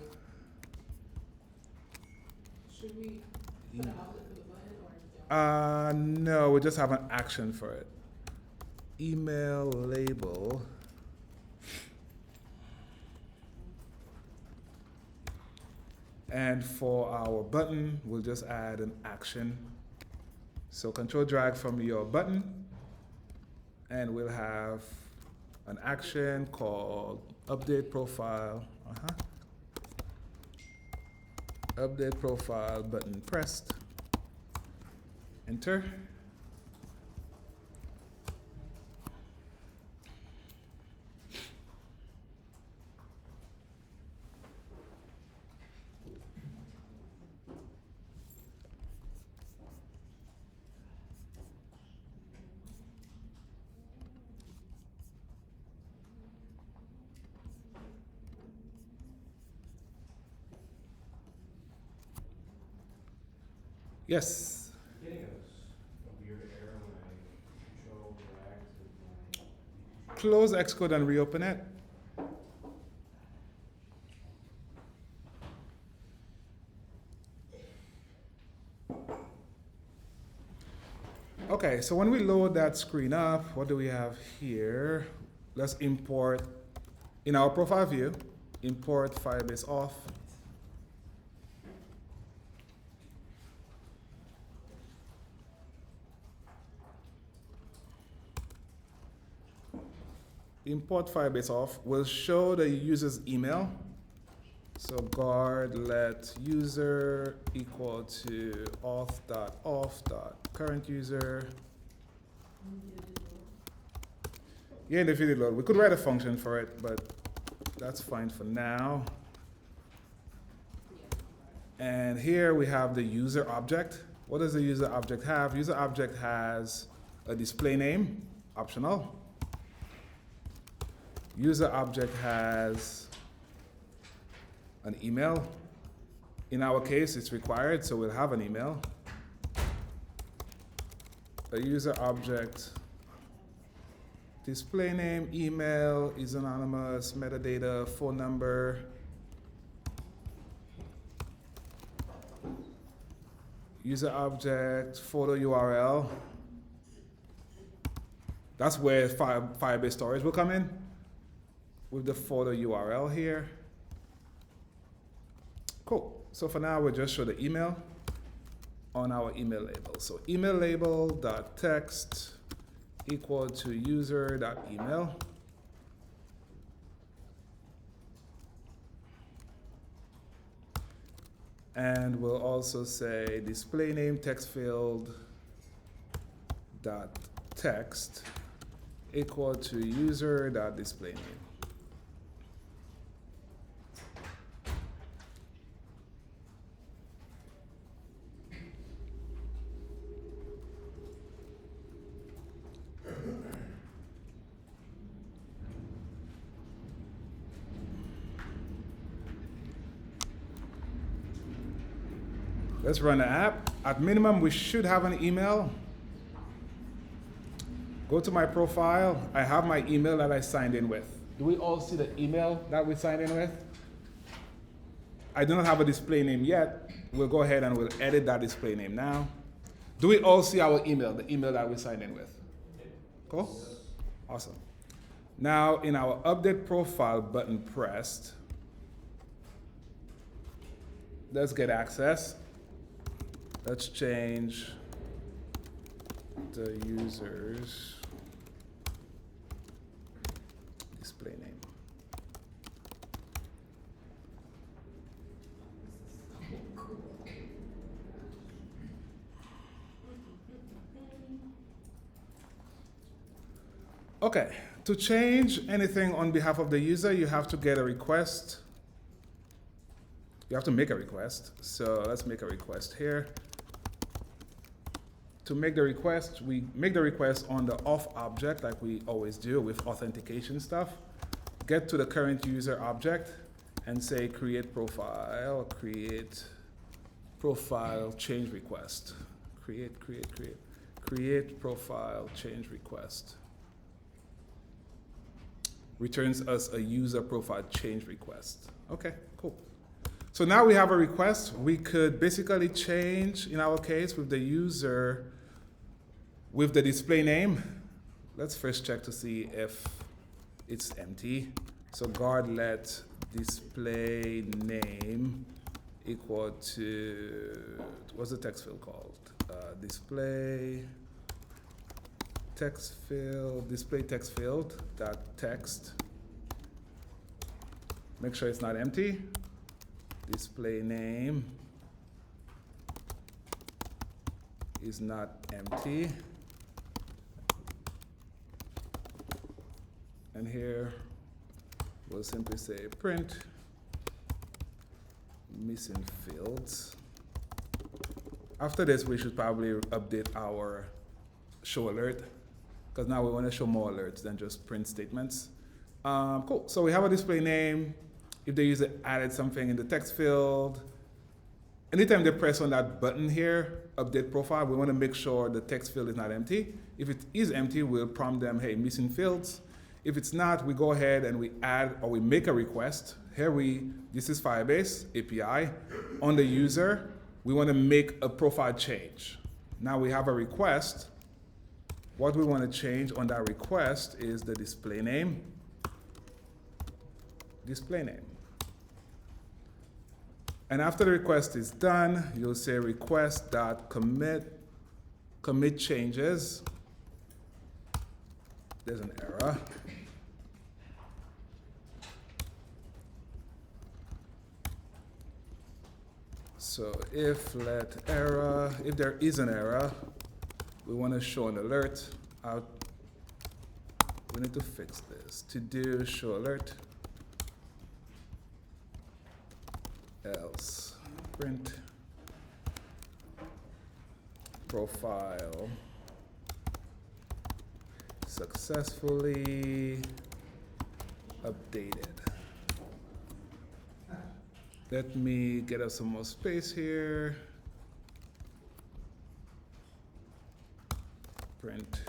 Should we put an outlet for the button or don't? No, we just have an action for it. Email label. And for our button, we'll just add an action. So control drag from your button, and we'll have an action called update profile. Update profile button pressed. Enter. Yes. Getting a weird error when I control drag to my. Close Xcode and reopen it. Okay, so when we load that screen up, what do we have here? Let's import, in our profile view, import Firebase off. Import Firebase off will show the user's email. So guard let user equal to auth.auth.current user. Yeah, in the video load. We could write a function for it, but that's fine for now. And here we have the user object. What does the user object have? User object has a display name, optional. User object has an email. In our case, it's required, so we'll have an email. A user object, display name, email, is anonymous, metadata, phone number. User object, photo URL. That's where Firebase storage will come in, with the photo URL here. Cool. So for now, we'll just show the email on our email label. So email label dot text equal to user dot email. And we'll also say display name text field dot text equal to user dot display name. Let's run the app. At minimum, we should have an email. Go to my profile. I have my email that I signed in with. Do we all see the email that we signed in with? I do not have a display name yet. We'll go ahead and we'll edit that display name now. Do we all see our email, the email that we signed in with? Cool? Awesome. Now, in our update profile button pressed, let's get access. Let's change the user's display name. Okay, to change anything on behalf of the user, you have to get a request. You have to make a request. So let's make a request here. To make the request, we make the request on the auth object like we always do with authentication stuff. Get to the current user object and say create profile, change request. Create profile, change request. Returns us a user profile change request. Okay, cool. So now we have a request. We could basically change, in our case, with the user, with the display name. Let's first check to see if it's empty. So guard let display name equal to, what's the text field called? Display text field, display text field dot text. Make sure it's not empty. Display name is not empty. And here we'll simply say print missing fields. After this, we should probably update our show alert, because now we want to show more alerts than just print statements. Cool. So we have a display name. If the user added something in the text field, anytime they press on that button here, update profile, we want to make sure the text field is not empty. If it is empty, we'll prompt them, hey, missing fields. If it's not, we go ahead and we add or we make a request. Here this is Firebase API. On the user, we want to make a profile change. Now we have a request. What we want to change on that request is the display name. Display name. And after the request is done, you'll say request.commit, commit changes. There's an error. So if let error, if there is an error, we want to show an alert out. We need to fix this. To do show alert. Else print profile successfully updated. Let me get us some more space here. Print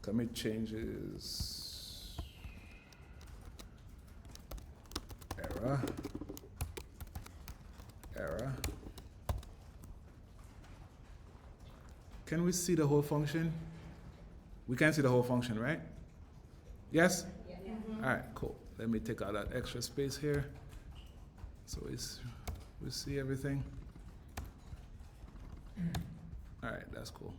commit changes. Error. Can we see the whole function? We can see the whole function, right? Yes? Yeah. All right, cool. Let me take out that extra space here. So we see everything. All right, that's cool.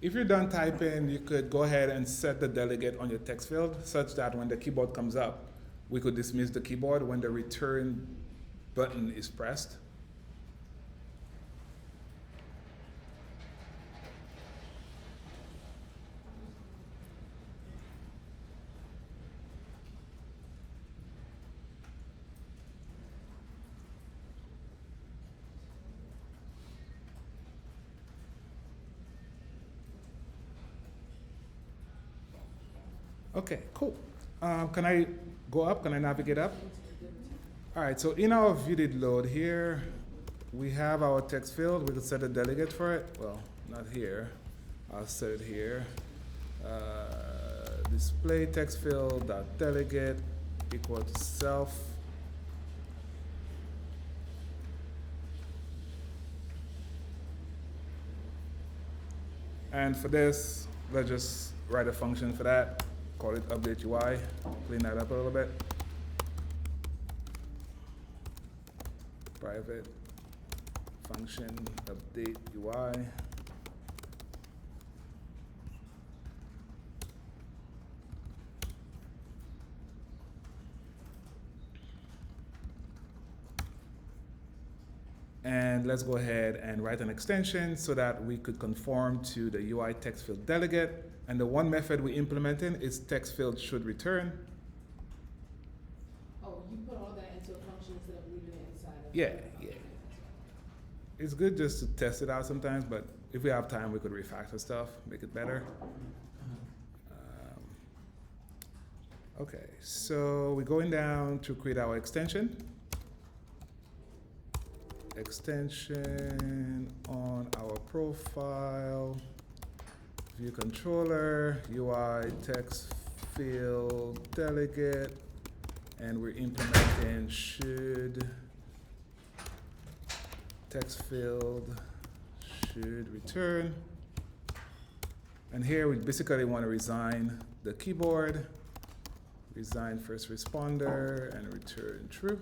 If you're done typing, you could go ahead and set the delegate on your text field such that when the keyboard comes up, we could dismiss the keyboard when the return button is pressed. Okay, cool. Can I go up? Can I navigate up? All right, so in our view did load here, we have our text field. We could set a delegate for it. Well, not here. I'll set it here. Display text field dot delegate equal to self. And for this, let's just write a function for that. Call it update UI. Clean that up a little bit. Private function update UI. And let's go ahead and write an extension so that we could conform to the UI text field delegate. And the one method we implemented is text field should return. Oh, you put all that into a function instead of leaving it inside of Yeah. It's good just to test it out sometimes, but if we have time, we could refactor stuff, make it better. Okay, so we're going down to create our extension. Extension on our profile, view controller, UI text field delegate, and we're implementing should text field should return. And here we basically want to resign the keyboard, resign first responder, and return true.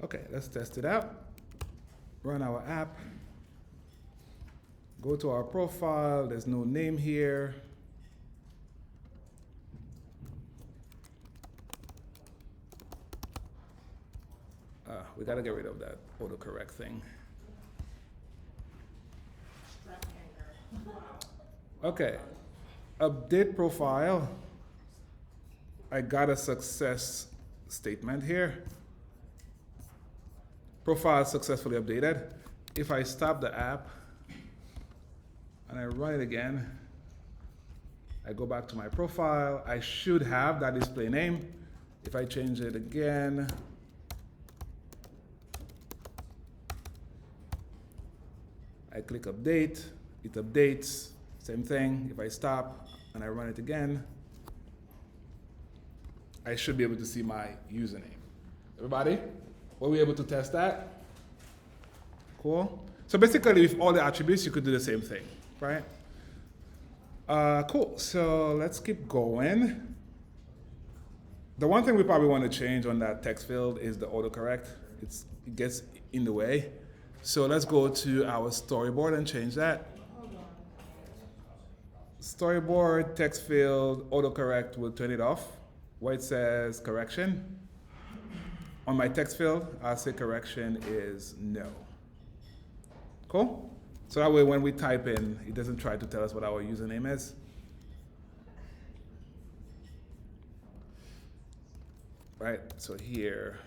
Okay, let's test it out. Run our app. Go to our profile. There's no name here. We gotta get rid of that autocorrect thing. Okay, update profile. I got a success statement here. Profile successfully updated. If I stop the app and I run it again, I go back to my profile. I should have that display name. If I change it again, I click update, it updates, same thing. If I stop and I run it again, I should be able to see my username. Everybody? Were we able to test that? Cool. So basically with all the attributes, you could do the same thing, right? Cool, so let's keep going. The one thing we probably want to change on that text field is the autocorrect. It gets in the way. So let's go to our storyboard and change that. Storyboard, text field, autocorrect, will turn it off. Where it says correction. On my text field, I'll say correction is no. Cool? So that way when we type in, it doesn't try to tell us what our username is. Right, so here,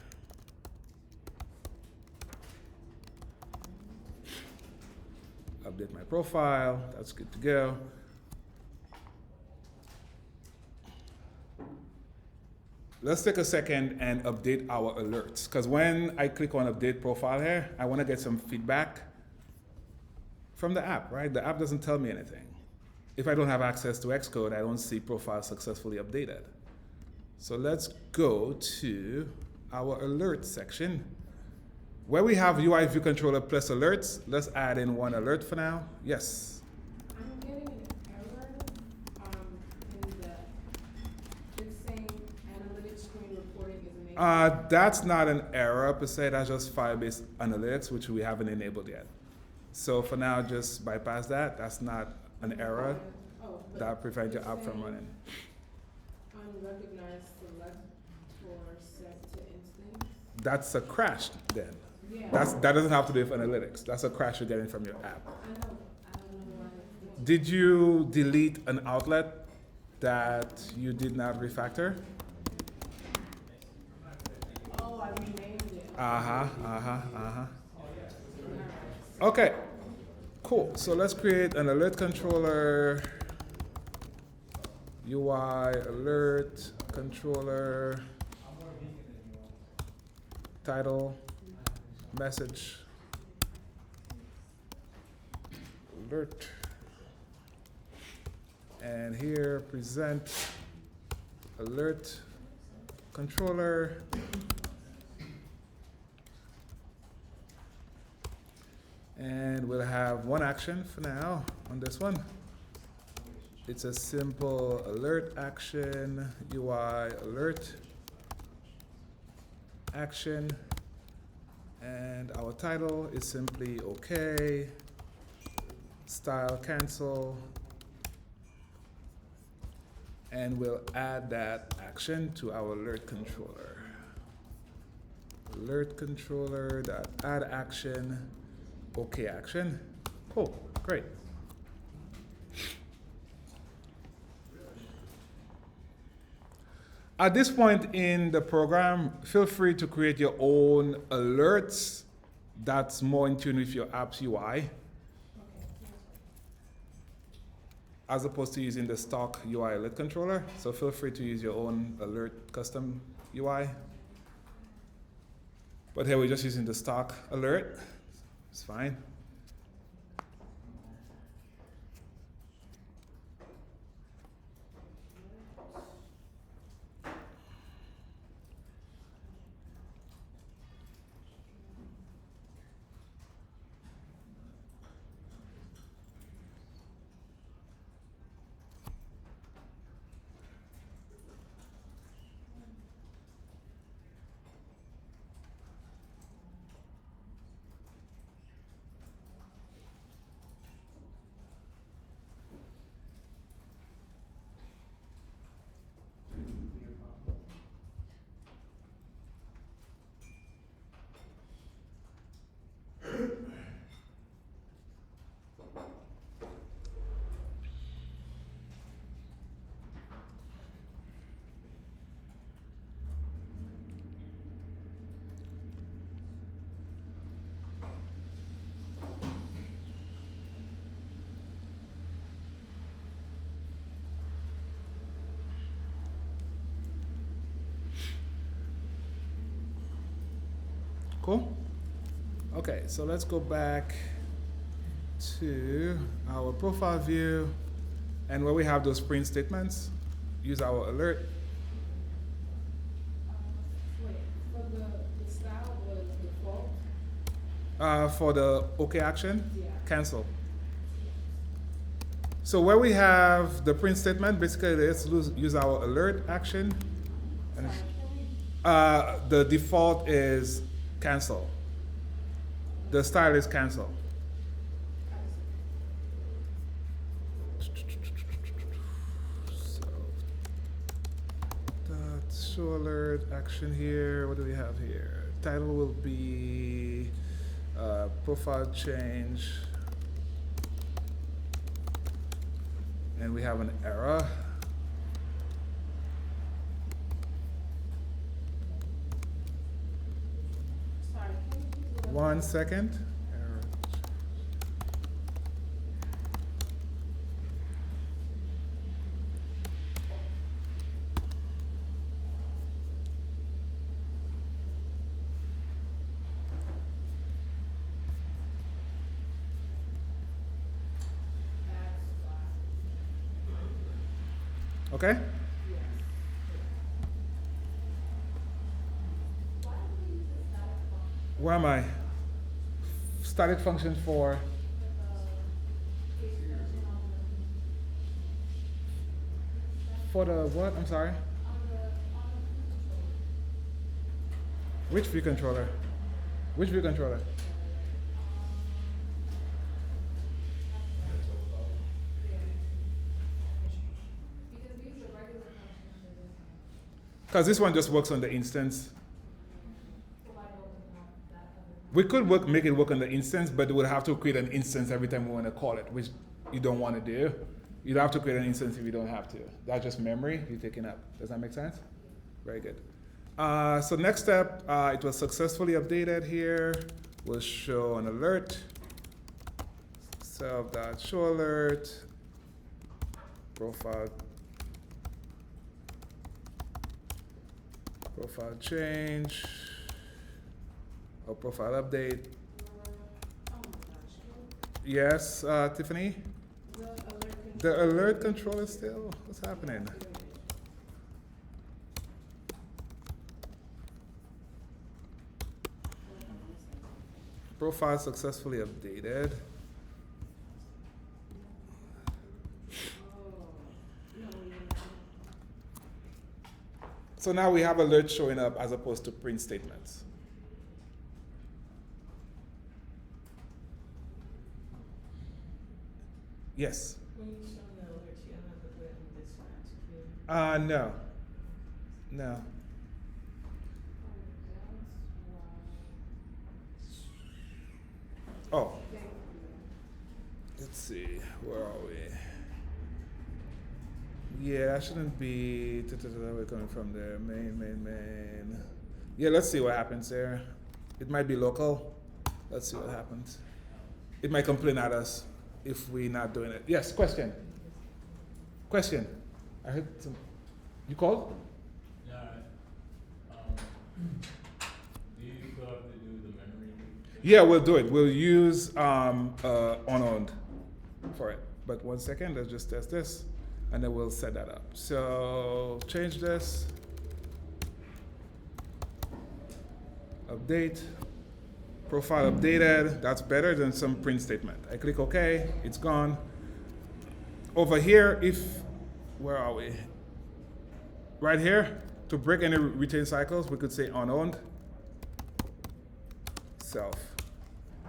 update my profile, that's good to go. Let's take a second and update our alerts, because when I click on update profile here, I want to get some feedback from the app, right? The app doesn't tell me anything. If I don't have access to Xcode, I don't see profile successfully updated. So let's go to our alert section. Where we have UI view controller plus alerts, let's add in one alert for now. Yes? I'm getting an error, in the, it's saying analytics screen reporting is enabled. That's not an error per se, that's just Firebase Analytics, which we haven't enabled yet. So for now, just bypass that. That's not an error Oh, but that prevents your it's app from saying running. Unrecognized select or set to instance. That's a crash then. Yeah. That doesn't have to do with analytics. That's a crash you're getting from your app. I don't know why. Did you delete an outlet that you did not refactor? Oh, I renamed it. Okay, cool. So let's create an alert controller. UI alert controller. Title, message, alert. And here, present alert controller. And we'll have one action for now on this one. It's a simple alert action, UI alert action. And our title is simply okay, style cancel. And we'll add that action to our alert controller. Alert controller dot add action. Okay action. Cool, great. At this point in the program, feel free to create your own alerts that's more in tune with your app's UI. as opposed to using the stock UI alert controller. So feel free to use your own alert custom UI. But here we're just using the stock alert. It's fine. Cool? Okay, so let's go back to our profile view, and where we have those print statements, use our alert. Wait, for the style was default? For the OK action, Yeah. cancel. So where we have the print statement, basically let's use our alert action. And the default is cancel. The style is cancel. So that's show alert action here. What do we have here? Title will be profile change. And we have an error. Sorry, can you please go 1 second. Error. Okay? Where am I? Static function for the what? I'm sorry. Which view controller? Which view controller? Because this one just works on the instance. We could make it work on the instance, but we would have to create an instance every time we want to call it, which you don't want to do. You'd have to create an instance if you don't have to. That's just memory you're taking up. Does that make sense? Very good. So next step, it was successfully updated here. We'll show an alert. Self.show alert. Profile change. Or profile update. Yes, Tiffany? The alert controller still? What's happening? Profile successfully updated. So now we have alerts showing up as opposed to print statements. Yes? When you show the alerts, you don't have to put it in dispatch. No. No. Oh. Let's see. Where are we? Yeah, that shouldn't be. We're coming from there. Main. Yeah, let's see what happens there. It might be local. Let's see what happens. It might complain at us if we're not doing it. Yes, question? Question? I heard some. You called? Yeah, do you still have to do the memory? Yeah, we'll do it. We'll use unowned for it. But 1 second, let's just test this, and then we'll set that up. So change this. Update. Profile updated. That's better than some print statement. I click OK. It's gone. Over here, where are we? Right here, to break any retain cycles, we could say unowned self.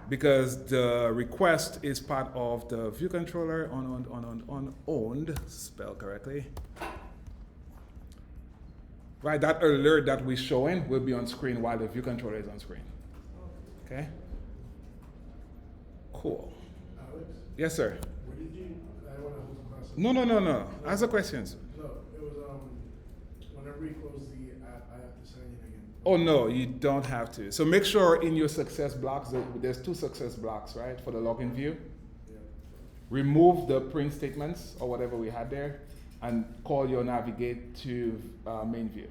Because the request is part of the view controller, unowned, spelled correctly. Right, that alert that we're showing will be on screen while the view controller is on screen. Okay? Cool. Alex, Yes, sir. where did you, I want to hold some questions. No. Answer questions. No, it was, whenever you close the app, I have to sign in again. Oh, no, you don't have to. So make sure in your success blocks, there's 2 success blocks, right, for the login view. Yeah. Remove the print statements or whatever we had there and call your navigate to main view.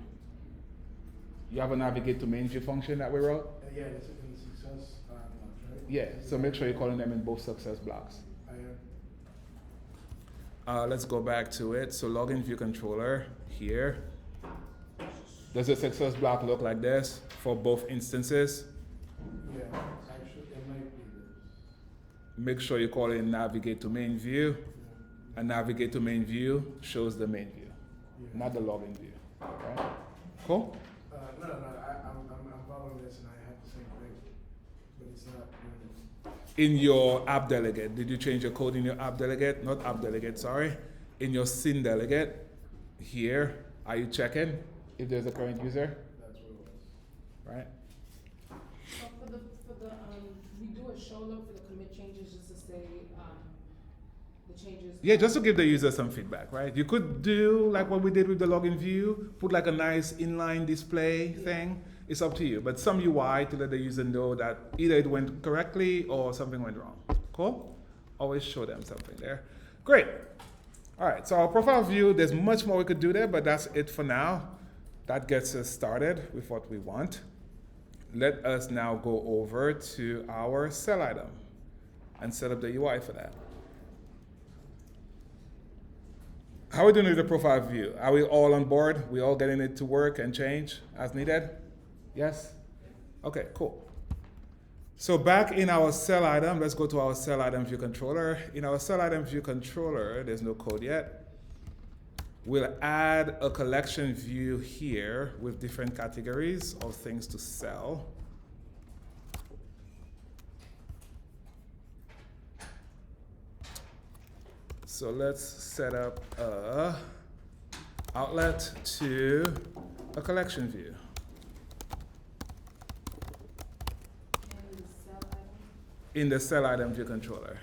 You have a navigate to main view function that we wrote? Yeah, it's in the success blocks, right? Yeah, so make sure you're calling them in both success blocks. I am. Let's go back to it. So login view controller here. Does the success block look like this for both instances? Yeah, actually, it might be this. Make sure you call in navigate to main view, Yeah. and navigate to main view shows the main view, Yeah. not the login view. Okay? Cool? No, I'm following this and I have the same thing, but it's not doing it. In your app delegate, did you change your code in your app delegate? Not app delegate, sorry. In your scene delegate, here, are you checking if there's a current user? That's what it was. Right? So for the, we do a show note for the commit changes just to say, the changes. Yeah, just to give the user some feedback, right? You could do like what we did with the login view, put like a nice inline display thing. It's up to you, but some UI to let the user know that either it went correctly or something went wrong. Cool? Always show them something there. Great. All right, so our profile view, there's much more we could do there, but that's it for now. That gets us started with what we want. Let us now go over to our cell item and set up the UI for that. How are we doing with the profile view? Are we all on board? We all getting it to work and change as needed? Yes? Okay, cool. So back in our cell item, let's go to our cell item view controller. In our cell item view controller, there's no code yet. We'll add a collection view here with different categories of things to sell. So let's set up a outlet to a collection view. And the cell item. In the cell item view controller.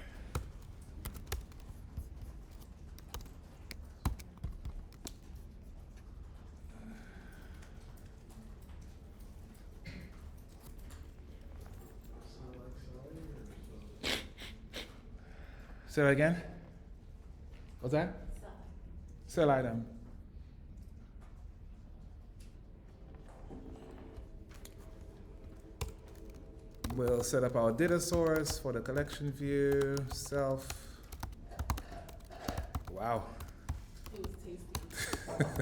Say that again? What's that? Cell item. We'll set up our data source for the collection view, self. Wow. It was tasty.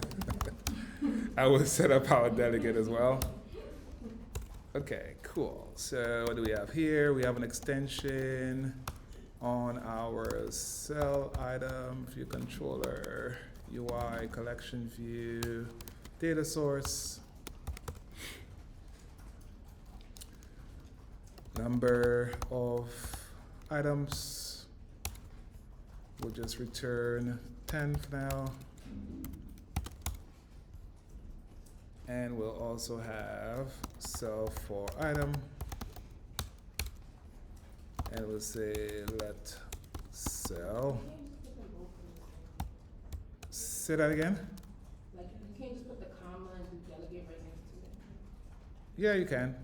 I will set up our delegate as well. Okay, cool. So what do we have here? We have an extension on our cell item view controller, UI, collection view, data source, number of items. We'll just return 10 for now. And we'll also have cell for item. And we'll say let cell. Say that again? Like, you can't just put the comma and do delegate right next to it. Yeah, you can.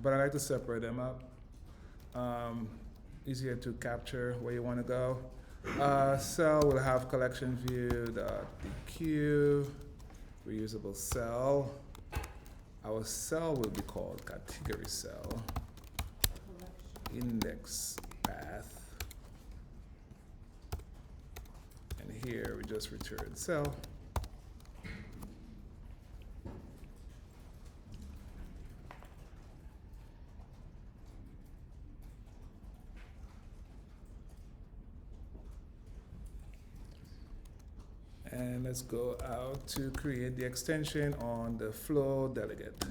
But I like to separate them up. Easier to capture where you want to go. Cell will have collection view .dq, reusable cell. Our cell will be called category cell, index path, and here we just return cell. And let's go out to create the extension on the flow delegate.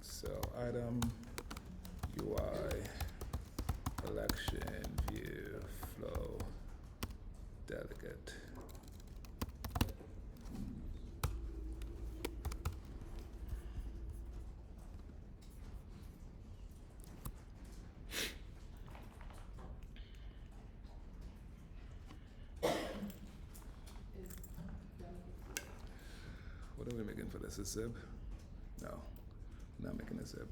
So item UI collection view flow delegate. What are we making for this? A zip? No, not making a zip.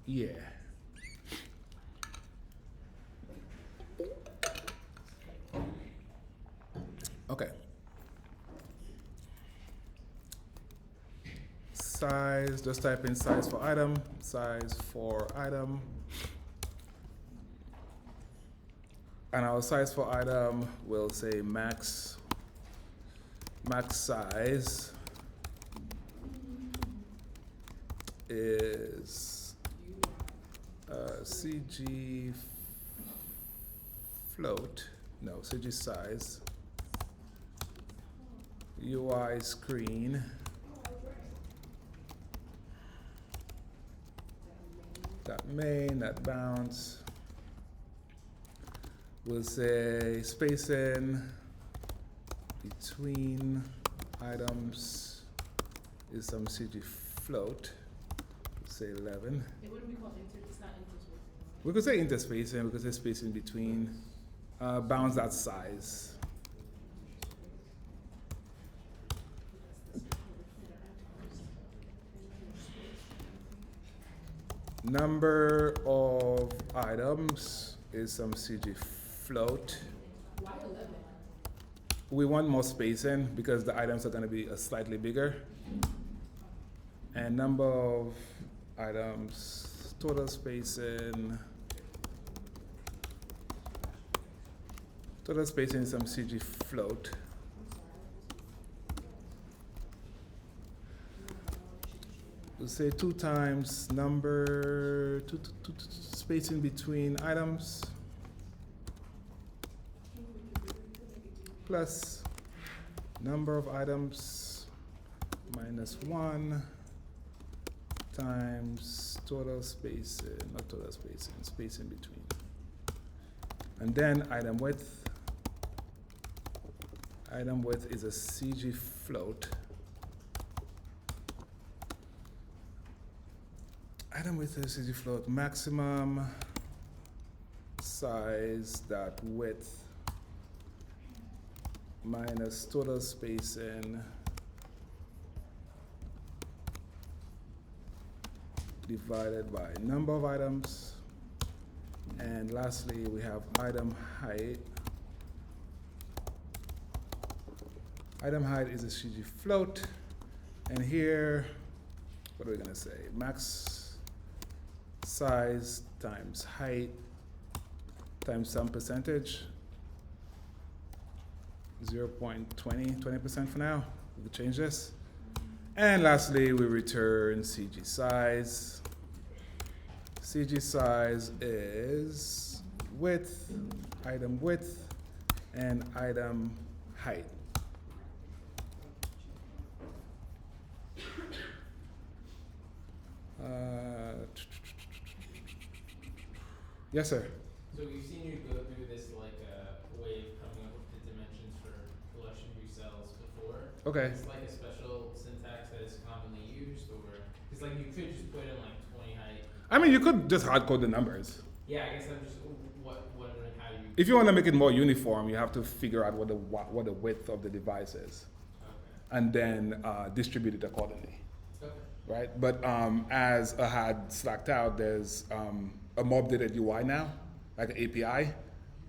Yeah. Okay. Size, just type in size for item, size for item. And our size for item will say max size is CG float, no, CG size, UI screen, that main, that bounce. We'll say spacing between items is some CG float. We'll say 11. It wouldn't be called it's not interspacing. We could say interspacing, we could say spacing between, bounds that size. Number of items is some CG float. Why 11? We want more spacing because the items are going to be slightly bigger. And number of items, total spacing. Total spacing is some CG float. We'll say 2 times number, two, spacing between items, plus number of items minus 1 times total spacing, not total spacing, spacing between. And then item width. Item width is a CG float. Item width is CG float, maximum size dot width minus total spacing divided by number of items. And lastly, we have item height. Item height is a CG float. And here, what are we gonna say? Max size times height times some percentage. 0.20% for now. We'll change this. And lastly, we return CG size. CG size is width, item width, and item height. Yes, sir. So we've seen you go through this like way of coming up with the dimensions for collection view cells before. Okay. It's like a special syntax that is commonly used, or it's like you could just put in like 20 height. I mean, you could just hard code the numbers. Yeah, I guess I'm just wondering how you. If you want to make it more uniform, you have to figure out what the width of the device is, Okay. and then distribute it accordingly. Okay. right? But as I had slacked out, there's a more updated UI now, like an API.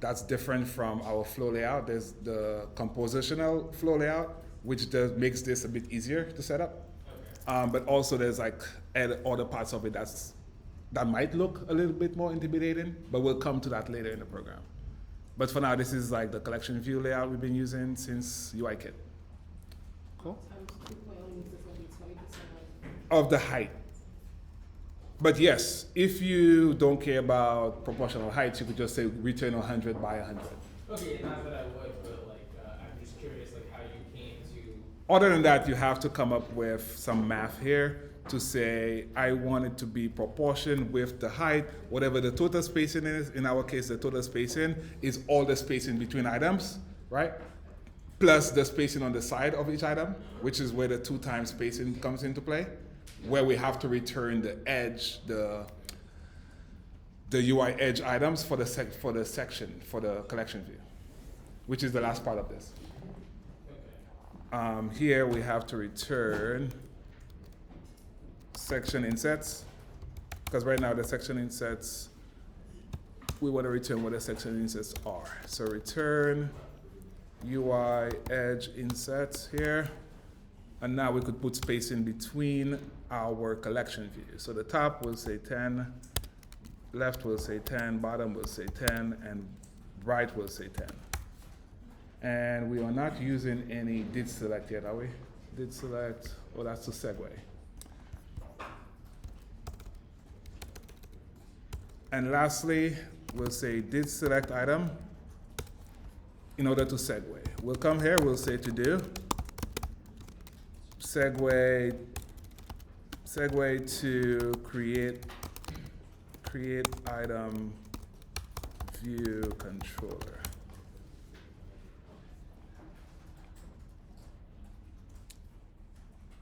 That's different from our flow layout. There's the compositional flow layout, which makes this a bit easier to set up. But also there's like other parts of it that might look a little bit more intimidating, but we'll come to that later in the program. But for now, this is like the collection view layout we've been using since UIKit. Cool. 2.0 means it's gonna be 20% Of the height. But yes, if you don't care about proportional heights, you could just say return 100 by 100. Okay, not that I would, but like, I'm just curious, like, how you came to. Other than that, you have to come up with some math here to say, I want it to be proportioned with the height, whatever the total spacing is. In our case, the total spacing is all the spacing between items, right? Plus the spacing on the side of each item, which is where the 2 times spacing comes into play, where we have to return the edge, the UI edge items for the section, for the collection view, which is the last part of this. Here we have to return section insets, because right now the section insets, we want to return what the section insets are. So return UI edge insets here, and now we could put spacing between our collection view. So the top will say 10, left will say 10, bottom will say 10, and right will say 10. And we are not using any did select yet, are we? Did select, oh, that's the segue. And lastly, we'll say did select item in order to segue. We'll come here, we'll say to do, segue to create item view controller.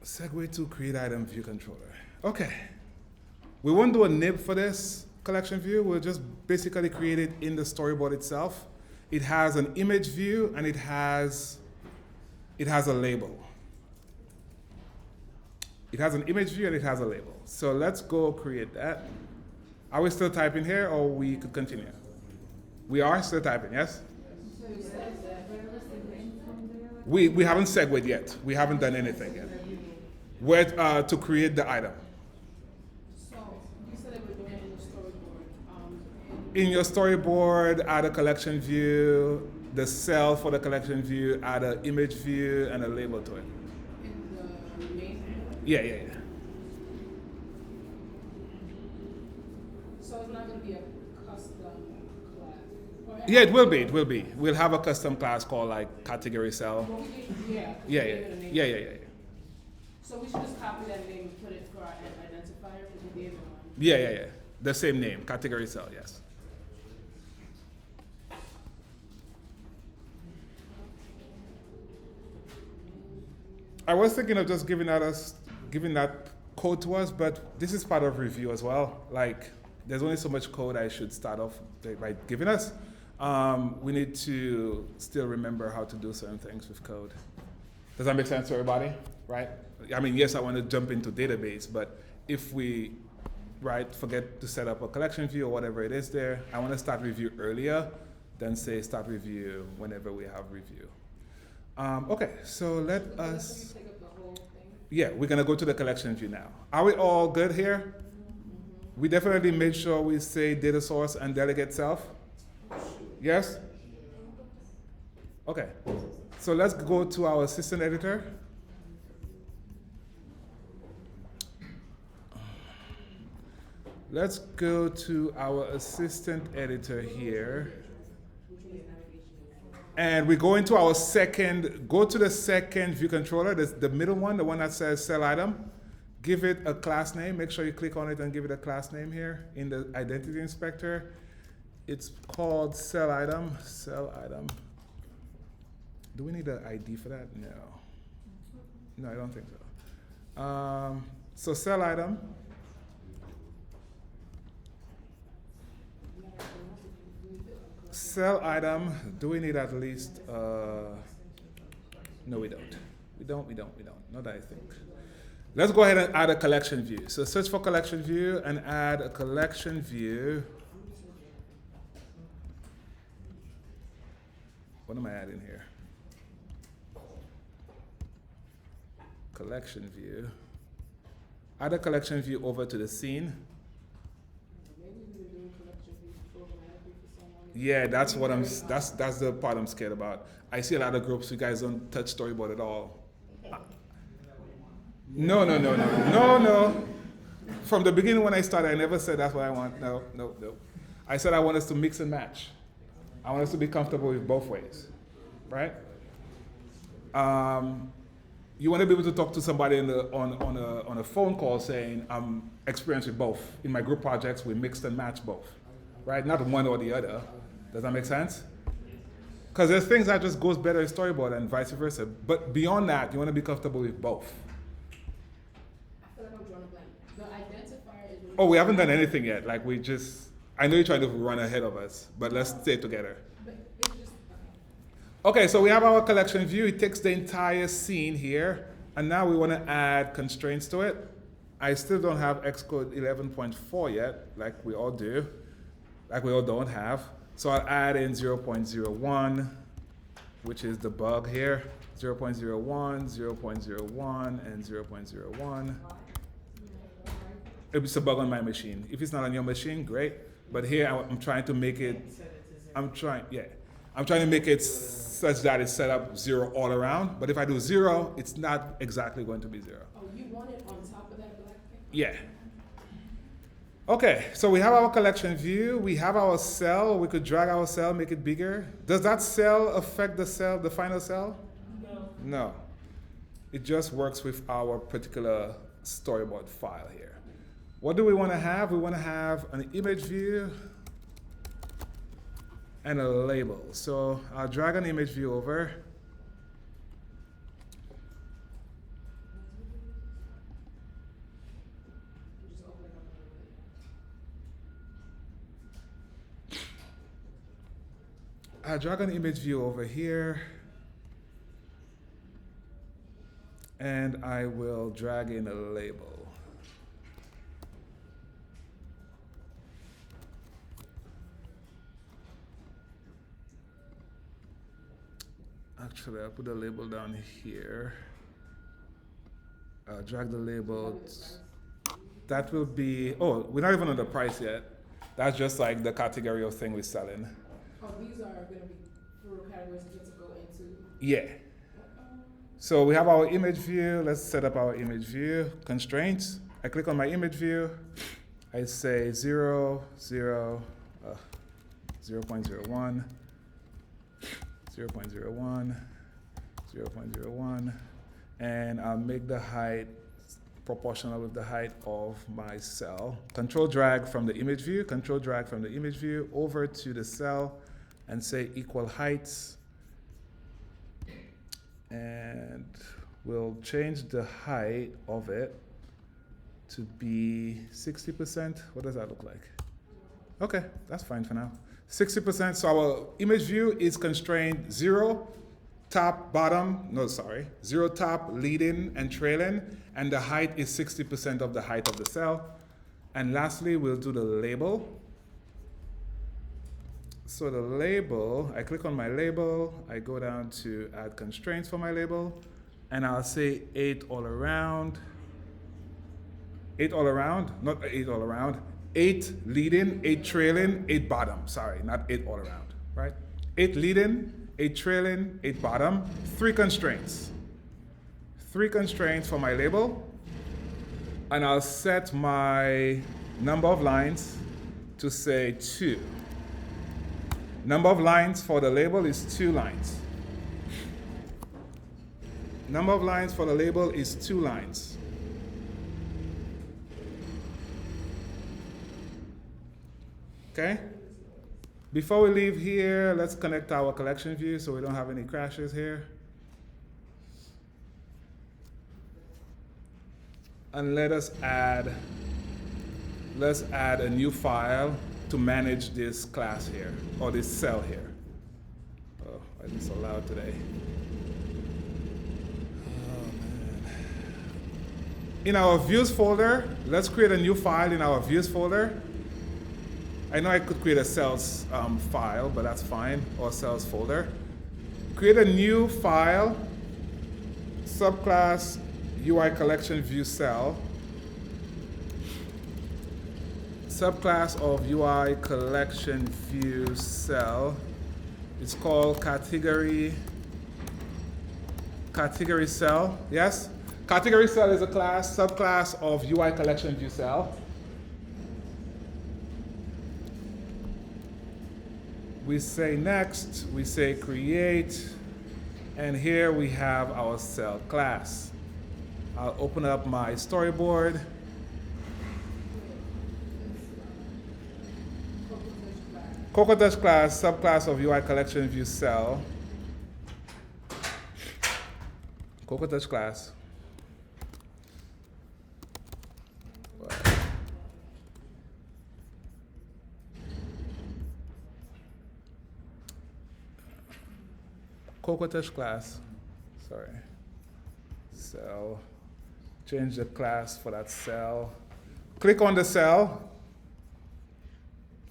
Segue to create item view controller. Okay. We won't do a nib for this collection view. We'll just basically create it in the storyboard itself. It has an image view and it has a label. It has an image view and it has a label. So let's go create that. Are we still typing here or we could continue? We are still typing, yes? So you said that where was the name from there? We haven't segued yet. We haven't done anything yet. Where to create the item. So you said that we're doing it in the storyboard. In your storyboard, add a collection view, the cell for the collection view, add an image view, and a label to it. In the main. Yeah. So it's not going to be a custom class. Yeah, it will be. We'll have a custom class called like category cell. Well, Yeah. So we should just copy that name and put it for our identifier because we gave it one. Yeah. The same name, category cell, yes. I was thinking of just giving that code to us, but this is part of review as well. Like, there's only so much code I should start off by giving us. We need to still remember how to do certain things with code. Does that make sense to everybody? Right? I mean, yes, I want to jump into database, but if we, forget to set up a collection view or whatever it is there, I want to start review earlier than say start review whenever we have review. Okay, so let us. Take up the whole thing. Yeah, we're gonna go to the collection view now. Are we all good here? We definitely made sure we say data source and delegate self. Yes? Okay, so let's go to our assistant editor. Let's go to our assistant editor here. And we go into our go to the second view controller, the middle one, the one that says cell item. Give it a class name. Make sure you click on it and give it a class name here in the identity inspector. It's called cell item. Cell item. Do we need an ID for that? No, I don't think so. So cell item. Cell item, do we need at least, no we don't. We don't, not that I think. Let's go ahead and add a collection view. So search for collection view and add a collection view. What am I adding here? Collection view. Add a collection view over to the scene. Maybe we were doing collection views programmatically for someone. Yeah, that's what that's the part I'm scared about. I see a lot of groups, you guys don't touch Storyboard at all. No. From the beginning when I started, I never said that's what I want. No. I said I want us to mix and match. I want us to be comfortable with both ways, right? You want to be able to talk to somebody on a phone call saying, I'm experienced with both. In my group projects, we mixed and matched both, right? Not one or the other. Does that make sense? Because there's things that just goes better in Storyboard and vice versa. But beyond that, you want to be comfortable with both. I feel like I'm drawing a blank. The identifier is. Oh, we haven't done anything yet. Like I know you're trying to run ahead of us, but let's stay together. But it's just, Okay, so we have our collection view. It takes the entire scene here, and now we want to add constraints to it. I still don't have Xcode 11.4 yet, like we all do, like we all don't have. So I'll add in 0.01, which is the bug here. 0.01, 0.01, and 0.01. It's a bug on my machine. If it's not on your machine, great. But here I'm trying to make it, I'm trying to make it such that it's set up 0 all around. But if I do 0, it's not exactly going to be 0. oh, you want it on top of that black thing? Yeah. Okay, so we have our collection view. We have our cell. We could drag our cell, make it bigger. Does that cell affect the cell, the final cell? No. No. It just works with our particular storyboard file here. What do we want to have? We want to have an image view and a label. So I'll drag an image view over. Just open it up a little bit. I'll drag an image view over here. And I will drag in a label. Actually, I'll put the label down here. I'll drag the label. That will be, oh, we're not even on the price yet. That's just like the category of thing we're selling. Oh, these are gonna be for categories to get to go into. Yeah. So we have our image view. Let's set up our image view. Constraints. I click on my image view. I say 0, 0, 0.01, 0.01, 0.01, and I'll make the height proportional with the height of my cell. Control drag from the image view, over to the cell and say equal heights. And we'll change the height of it to be 60%. What does that look like? Okay, that's fine for now. 60%, so our image view is constrained 0, top, bottom, 0 top, leading and trailing, and the height is 60% of the height of the cell. And lastly, we'll do the label. So the label, I click on my label, I go down to add constraints for my label, and I'll say 8 all around. 8 all around, not 8 all around. 8 leading, 8 trailing, 8 bottom. Sorry, not 8 all around, right? 8 leading, 8 trailing, 8 bottom. 3 constraints. 3 constraints for my label. And I'll set my number of lines to say 2. Number of lines for the label is 2 lines. Number of lines for the label is 2 lines. Okay? Before we leave here, let's connect our collection view so we don't have any crashes here. And let's add a new file to manage this class here, or this cell here. Oh, why is it so loud today? Oh, man. In our views folder, let's create a new file in our views folder. I know I could create a cells file, but that's fine, or cells folder. Create a new file, subclass UI collection view cell. Subclass of UI collection view cell. It's called category cell. Yes? Category cell is a class, subclass of UI collection view cell. We say next, we say create, and here we have our cell class. I'll open up my storyboard. Cocodash class, subclass of UI collection view cell. Cocodash class. Cocodash class. Sorry. Cell. Change the class for that cell. Click on the cell.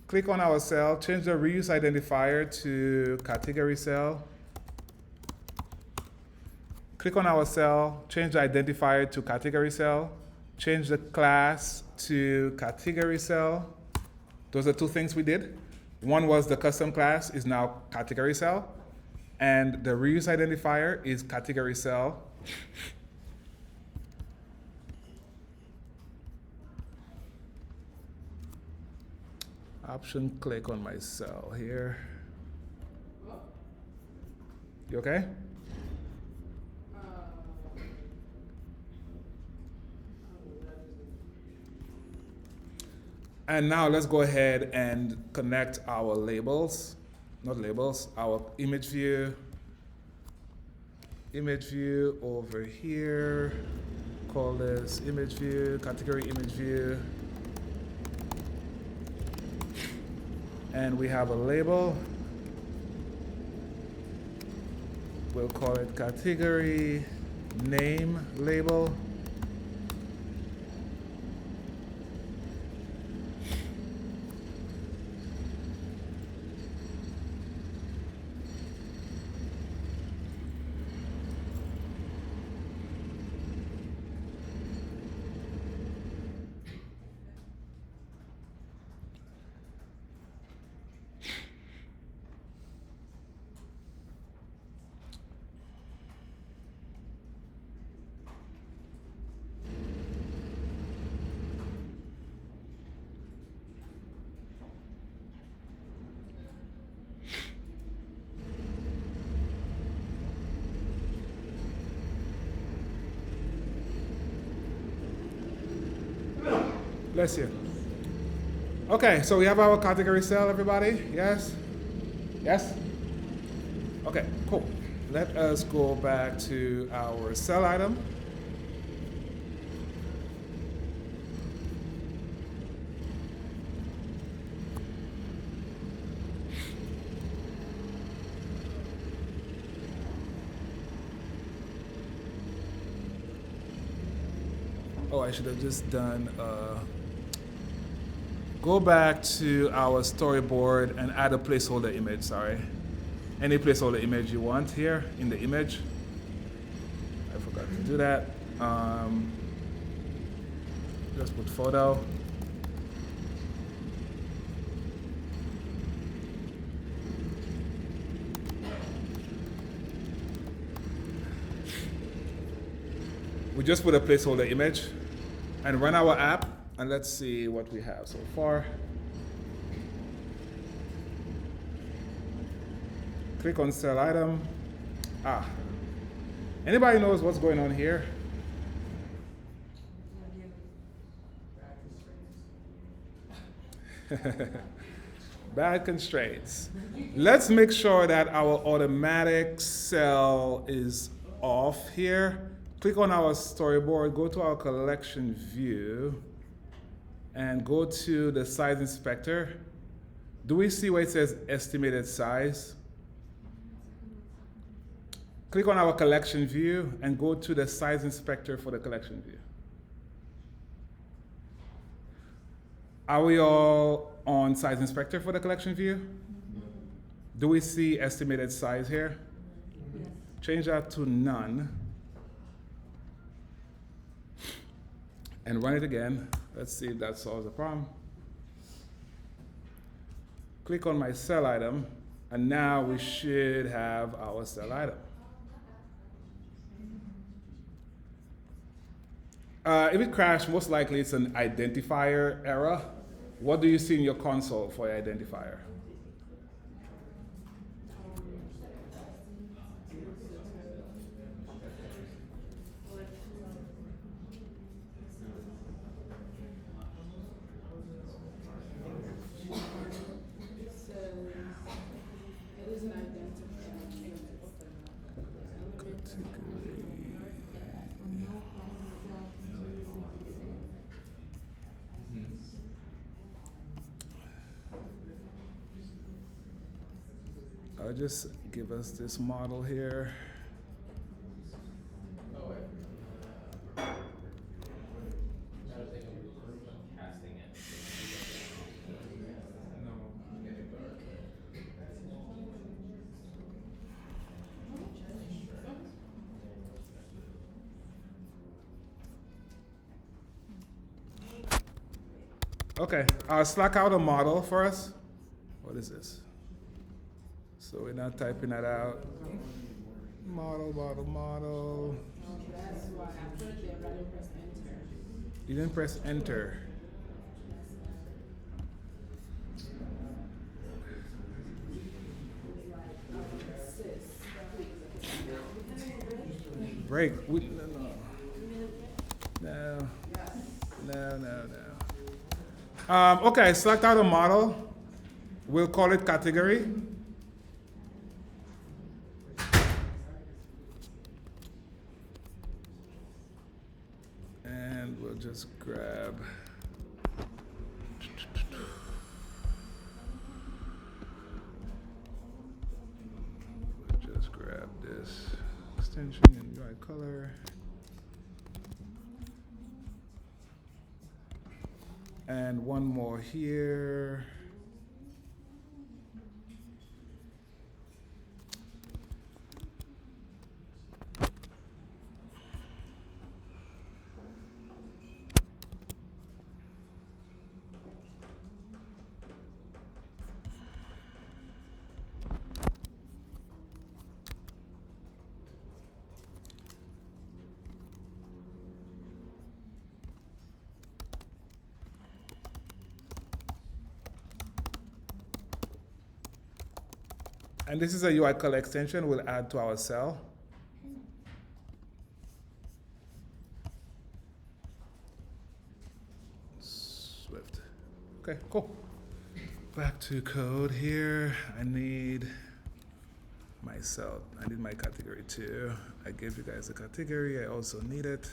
Click on our cell, change the reuse identifier to category cell. Click on our cell, change the identifier to category cell. Change the class to category cell. Those are two things we did. One was the custom class is now category cell, and the reuse identifier is category cell. Option click on my cell here. You okay? And now let's go ahead and connect our labels, not labels, our image view. Image view over here. Call this image view, category image view. And we have a label. We'll call it category name label. Bless you. Okay, so we have our category cell, everybody? Yes? Yes? Okay, cool. Let us go back to our cell item. Oh, I should have just done, go back to our storyboard and add a placeholder image, sorry. Any placeholder image you want here in the image. I forgot to do that. Just put photo. We just put a placeholder image and run our app, and let's see what we have so far. Click on cell item. Anybody knows what's going on here? Bad constraints. Let's make sure that our automatic cell is off here. Click on our storyboard, go to our collection view, and go to the size inspector. Do we see where it says estimated size? Click on our collection view and go to the size inspector for the collection view. Are we all on size inspector for the collection view? Do we see estimated size here? Yes. Change that to none. And run it again. Let's see if that solves the problem. Click on my cell item, and now we should have our cell item. If it crashed, most likely it's an identifier error. What do you see in your console for your identifier? It is an identifier. I'll just give us this model here. Okay, slack out a model for us. What is this? So we're not typing that out. Model. That's why I put it there rather than press enter. You didn't press enter. Break. No. Okay, select out a model. We'll call it category. And we'll just grab. We'll just grab this extension in UI color. And one more here. And this is a UI color extension we'll add to our cell. Swift. Okay, cool. Back to code here. I need my cell. I need my category too. I gave you guys a category. I also need it.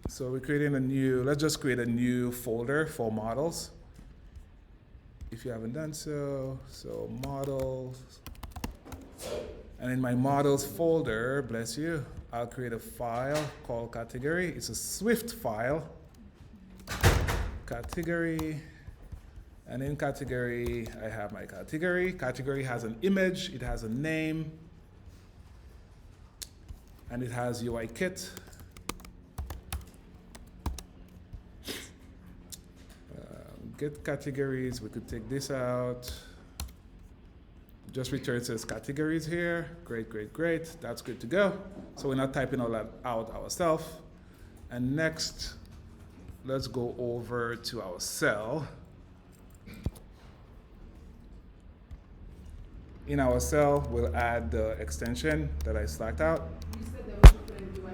So we're creating a new, let's just create a new folder for models. If you haven't done so, so models. And in my models folder, bless you, I'll create a file called category. It's a Swift file. Category. And in category, I have my category. Category has an image, it has a name, and it has UI kit. Get categories, we could take this out. Just return says categories here. Great. That's good to go. So we're not typing all that out ourselves. And next, let's go over to our cell. In our cell, we'll add the extension that I slacked out. You said that we should put in UI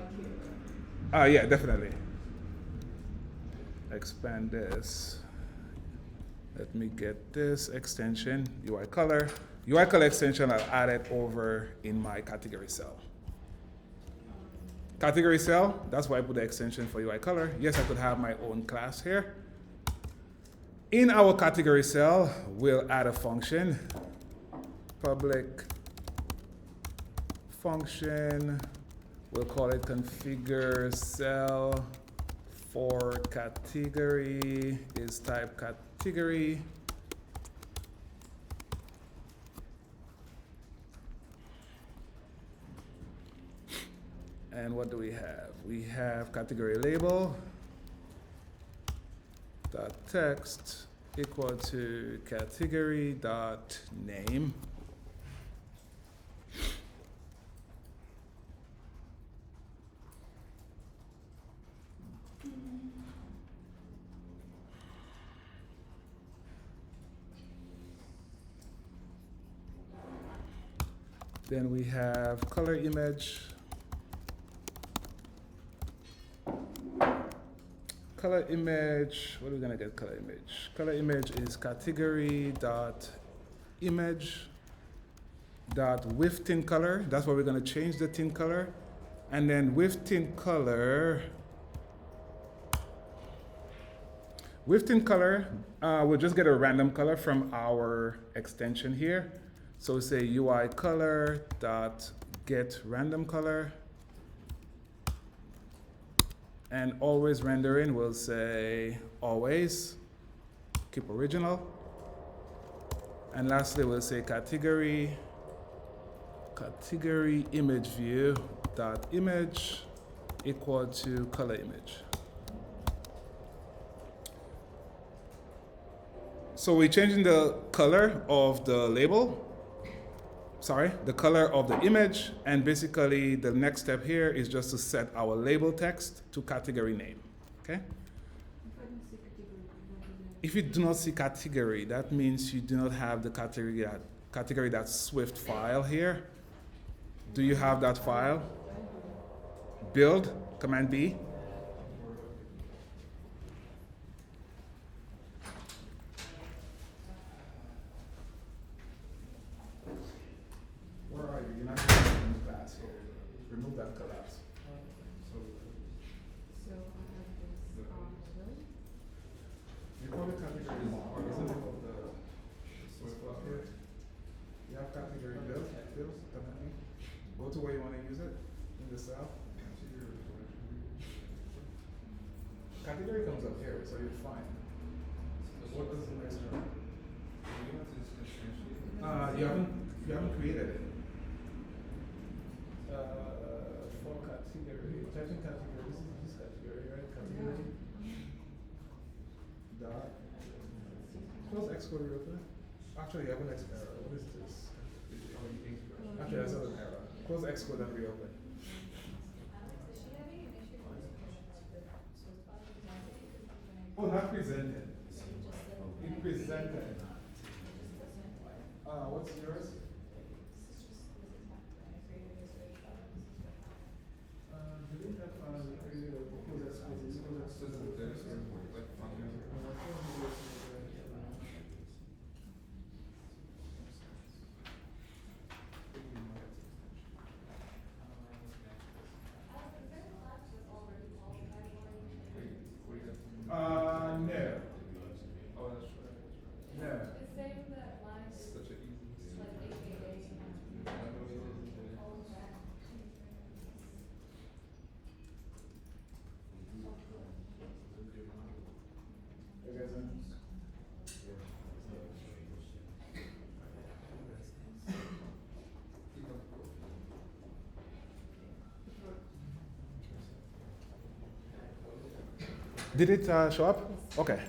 kit. Yeah, definitely. Expand this. Let me get this extension, UI color. UI color extension, I'll add it over in my category cell. Category cell, that's why I put the extension for UI color. Yes, I could have my own class here. In our category cell, we'll add a function, public function. We'll call it configure cell for category is type category. And what do we have? We have category label dot text equal to category dot name. Then we have color image. Color image, what are we gonna get color image? Color image is category dot image dot with tint color. That's where we're gonna change the tint color. And then with tint color, we'll just get a random color from our extension here. So we say UI color dot get random color. And always rendering, we'll say always, keep original. And lastly, we'll say category image view dot image equal to color image. So we're changing the color of the label. Sorry, the color of the image, and basically the next step here is just to set our label text to category name, okay? If you do not see category, that means you do not have the category.swift file here. Do you have that file? Build, Command B. Where are you? You're not in the class here. Remove that collapse. So I have this build. You call it category more, isn't it, of the Swift block here? You have category build, Command B. Go to where you want to use it, in the cell. Category comes up here, so you're fine. What does the next one? You haven't created it. For category, typing category, this is category, right? Category. Dot. Close Xcode real quick. Actually, you have an X error. What is this? Actually, that's not an error. Close Xcode and reopen. Oh, not presented. It presented. What's yours? Delete that file and create a close Xcode. No. Oh, that's right. No. It's saying that line is Such an easy. like You guys in? Did it show up? Okay.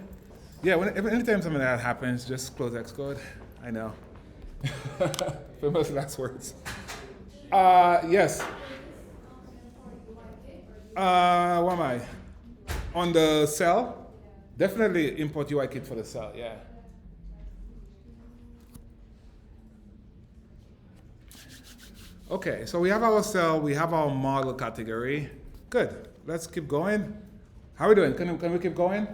Yeah, anytime something like that happens, just close Xcode. I know. Famous last words. Yes. Where am I? On the cell? Definitely import UIKit for the cell, yeah. Okay, so we have our cell, we have our model category. Good, let's keep going. How are we doing? Can we keep going?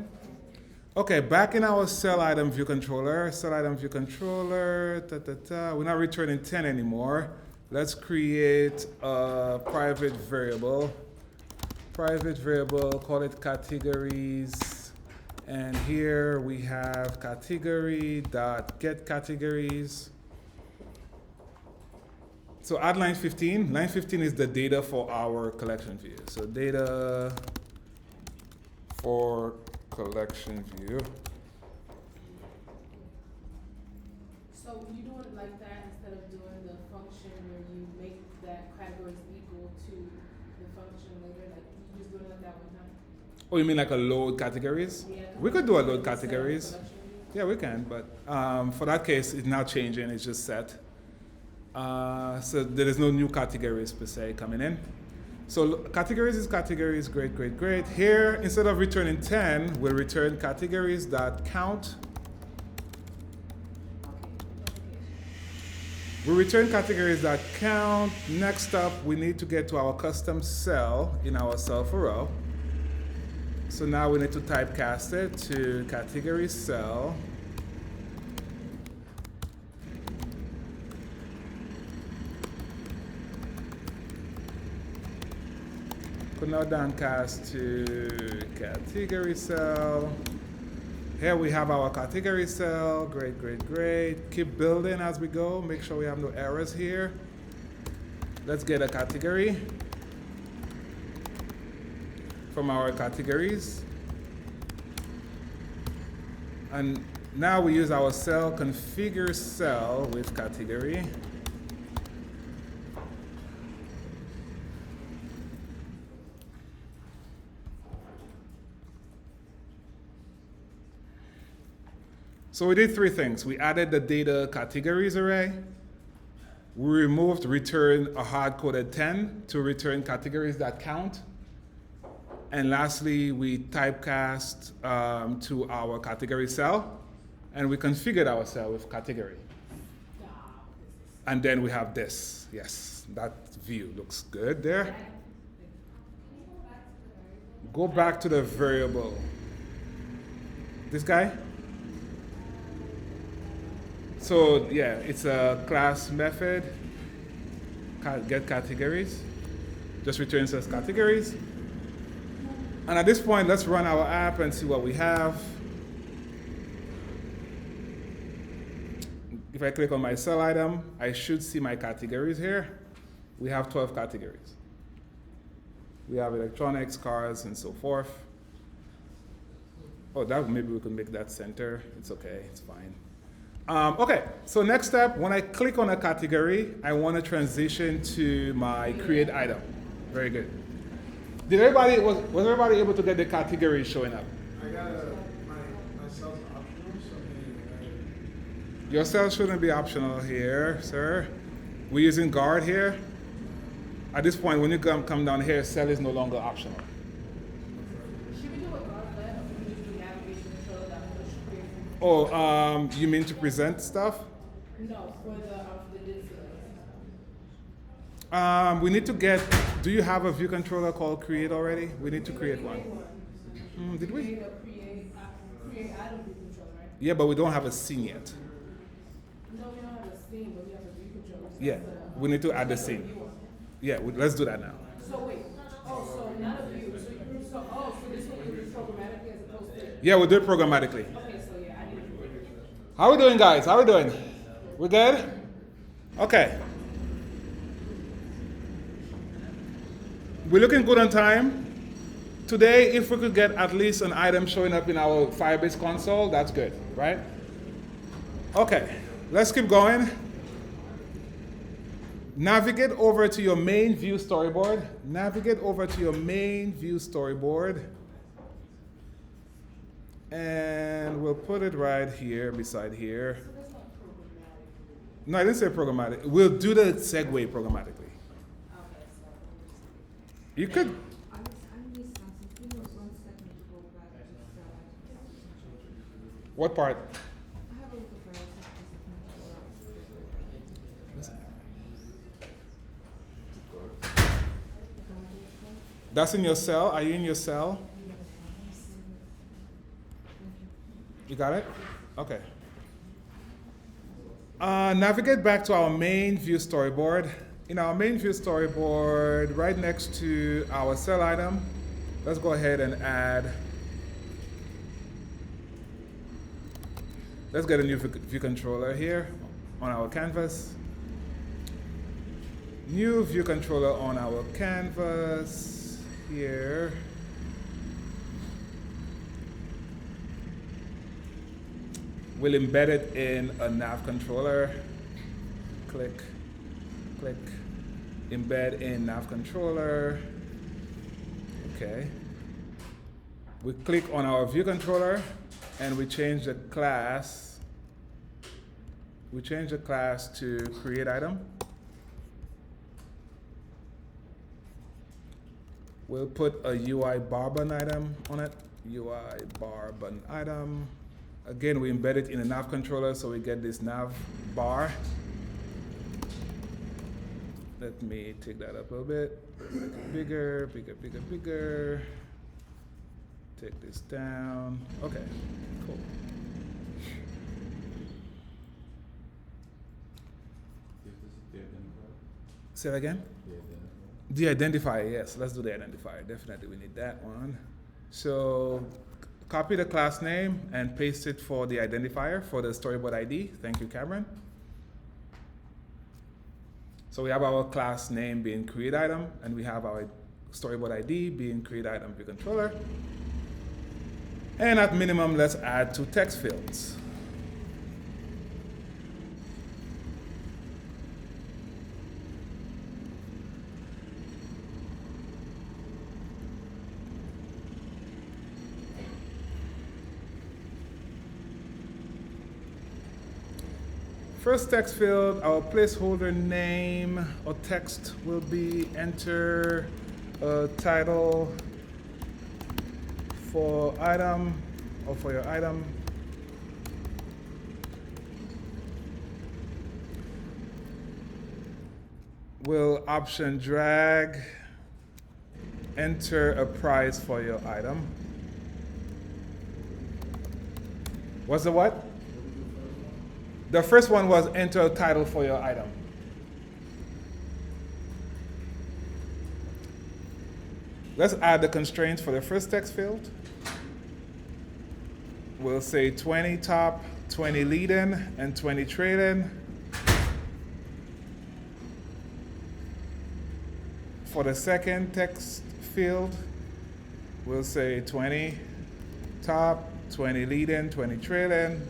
Okay, back in our cell item view controller, we're not returning 10 anymore. Let's create a private variable. Call it categories. And here we have category.getCategories. So add line 15. Line 15 is the data for our collection view. So data for collection view. So you doing it like that instead of doing the function where you make that categories equal to the function later, like you just doing it like that one time? Oh, you mean like a load categories? Yeah. We could do a load Instead of categories. collection view? Yeah, we can, but for that case, it's not changing, it's just set. So there is no new categories per se coming in. So categories is categories, great, great, great. Here, instead of returning 10, we'll return categories that count. We return categories that count. Next up, we need to get to our custom cell in our cell for row. So now we need to typecast it to category cell. Could now downcast to category cell. Here we have our category cell. Great, great, great. Keep building as we go. Make sure we have no errors here. Let's get a category from our categories. And now we use our cell configure cell with category. So we did three things. We added the data categories array. We removed return a hard-coded 10 to return categories that count. And lastly, we typecast to our category cell, and we configured our cell with category. And then we have this. Yes, that view looks good there. Go back to the variable. This guy? So yeah, it's a class method, get categories, just returns as categories. And at this point, let's run our app and see what we have. If I click on my cell item, I should see my categories here. We have 12 categories. We have electronics, cars, and so forth. Oh, that maybe we can make that center. It's okay, it's fine. Okay, so next step, when I click on a category, I want to transition to my create item. Very good. Did everybody, was everybody able to get the category showing up? I got my cell's optional, so Your cell shouldn't be optional here, sir. We're using guard here. At this point, when you come down here, cell is no longer optional. Should we do a guard let, or should we just do navigation control that push create? Oh, you mean to present stuff? No, for the div We need to get, do you have a view controller called create already? We need to create one. Did we? Create item view controller, right? Yeah, but we don't have a scene yet. No, we don't have a scene, but we have a view controller. So Yeah, that's a- we need to add the that's a scene. viewer. Yeah, let's do that now. So wait, so not a view, so this one will be programmatically as opposed to, Yeah, we'll do it programmatically. okay, so yeah, I need to. How we doing, guys? How we doing? We good? Okay. We're looking good on time. Today, if we could get at least an item showing up in our Firebase console, that's good, right? Okay, let's keep going. Navigate over to your main view storyboard. Navigate over to your main view storyboard. And we'll put it right here, beside here. No, I didn't say programmatic. We'll do the segue programmatically. You could. I missed something. Give me 1 second to go back to the cell item. What part? I have a look at That's in your cell. Are you in your cell? You got it? Okay. Navigate back to our main view storyboard. In our main view storyboard, right next to our cell item, let's go ahead and add. Let's get a new view controller here on our canvas. New view controller on our canvas here. We'll embed it in a nav controller. Click, click, embed in nav controller. Okay. We click on our view controller and we change the class. We change the class to create item. We'll put a UI bar button item on it. UI bar button item. Again, we embed it in a nav controller so we get this nav bar. Let me take that up a little bit. Make it bigger, bigger, bigger, bigger. Take this down. Okay, cool. Say that again? The identifier, yes. Let's do the identifier. Definitely, we need that one. So copy the class name and paste it for the identifier for the storyboard ID. Thank you, Cameron. So we have our class name being create item, and we have our storyboard ID being create item view controller. And at minimum, let's add 2 text fields. First text field, our placeholder name or text will be enter a title for item or for your item. We'll option drag, enter a price for your item. What's the what? The first one was enter a title for your item. Let's add the constraints for the first text field. We'll say 20 top, 20 lead-in, and 20 trailing. For the second text field, we'll say 20 top, 20 lead-in, 20 trailing.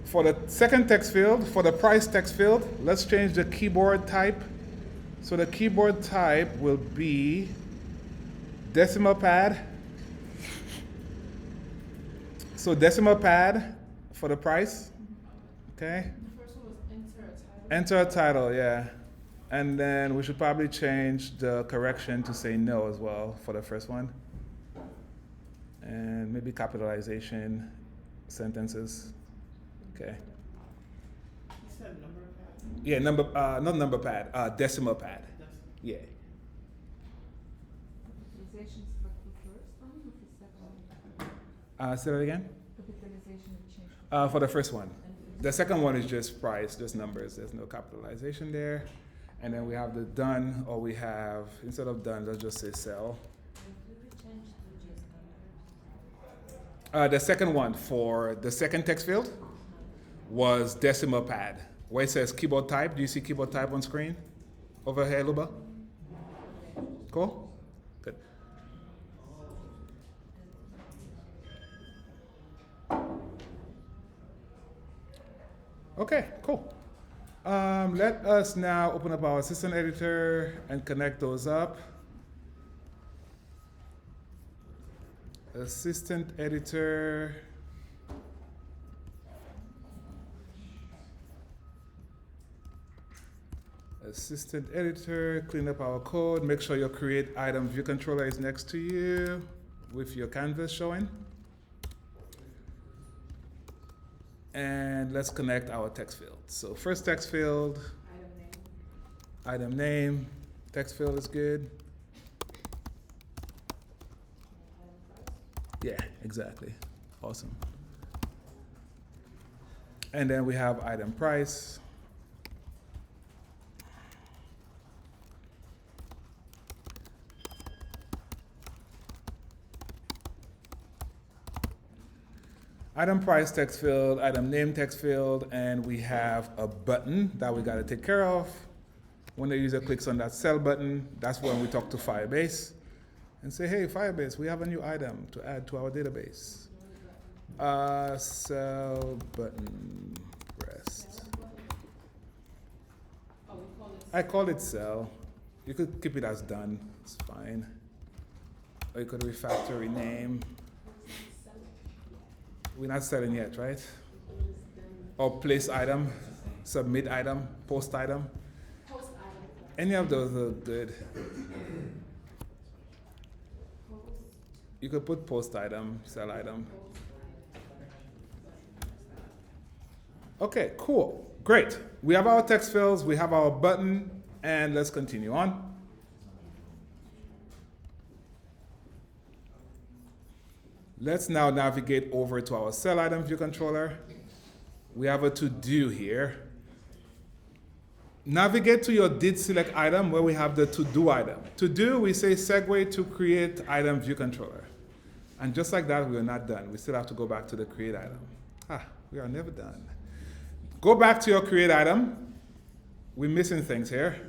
For the second text field, for the price text field, let's change the keyboard type. So the keyboard type will be decimal pad. So decimal pad for the price, okay? The first one was enter a title. Enter a title, yeah. And then we should probably change the correction to say no as well for the first one. And maybe capitalization sentences. Okay. You said number pad? Yeah, not number pad, decimal pad. Yeah. Capitalization is for the first one or the second one? Say that again? Capitalization change. For the first one. The second one is just price, just numbers. There's no capitalization there. And then we have the done, or we have, instead of done, let's just say sell. The second one for the second text field was decimal pad. Where it says keyboard type, do you see keyboard type on screen? Over here, Luba? Cool? Good. Okay, cool. Let us now open up our assistant editor and connect those up. Assistant editor. Assistant editor, clean up our code. Make sure your create item view controller is next to you with your canvas showing. And let's connect our text field. So first text field, item name, text field is good. Yeah, exactly. Awesome. And then we have item price. Item price text field, item name text field, and we have a button that we gotta take care of. When the user clicks on that cell button, that's when we talk to Firebase and say, hey, Firebase, we have a new item to add to our database. Cell button rest. Oh, we call it. I call it cell. You could keep it as done, it's fine. Or you could refactor, rename. We're not selling yet, right? Or place item, submit item, post item. Post item. Any of those are good. You could put post item, sell item. Okay, cool, great. We have our text fields, we have our button, and let's continue on. Let's now navigate over to our cell item view controller. We have a to-do here. Navigate to your did select item where we have the to-do item. To do, we say segue to create item view controller. And just like that, we are not done. We still have to go back to the create item. We are never done. Go back to your create item. We're missing things here.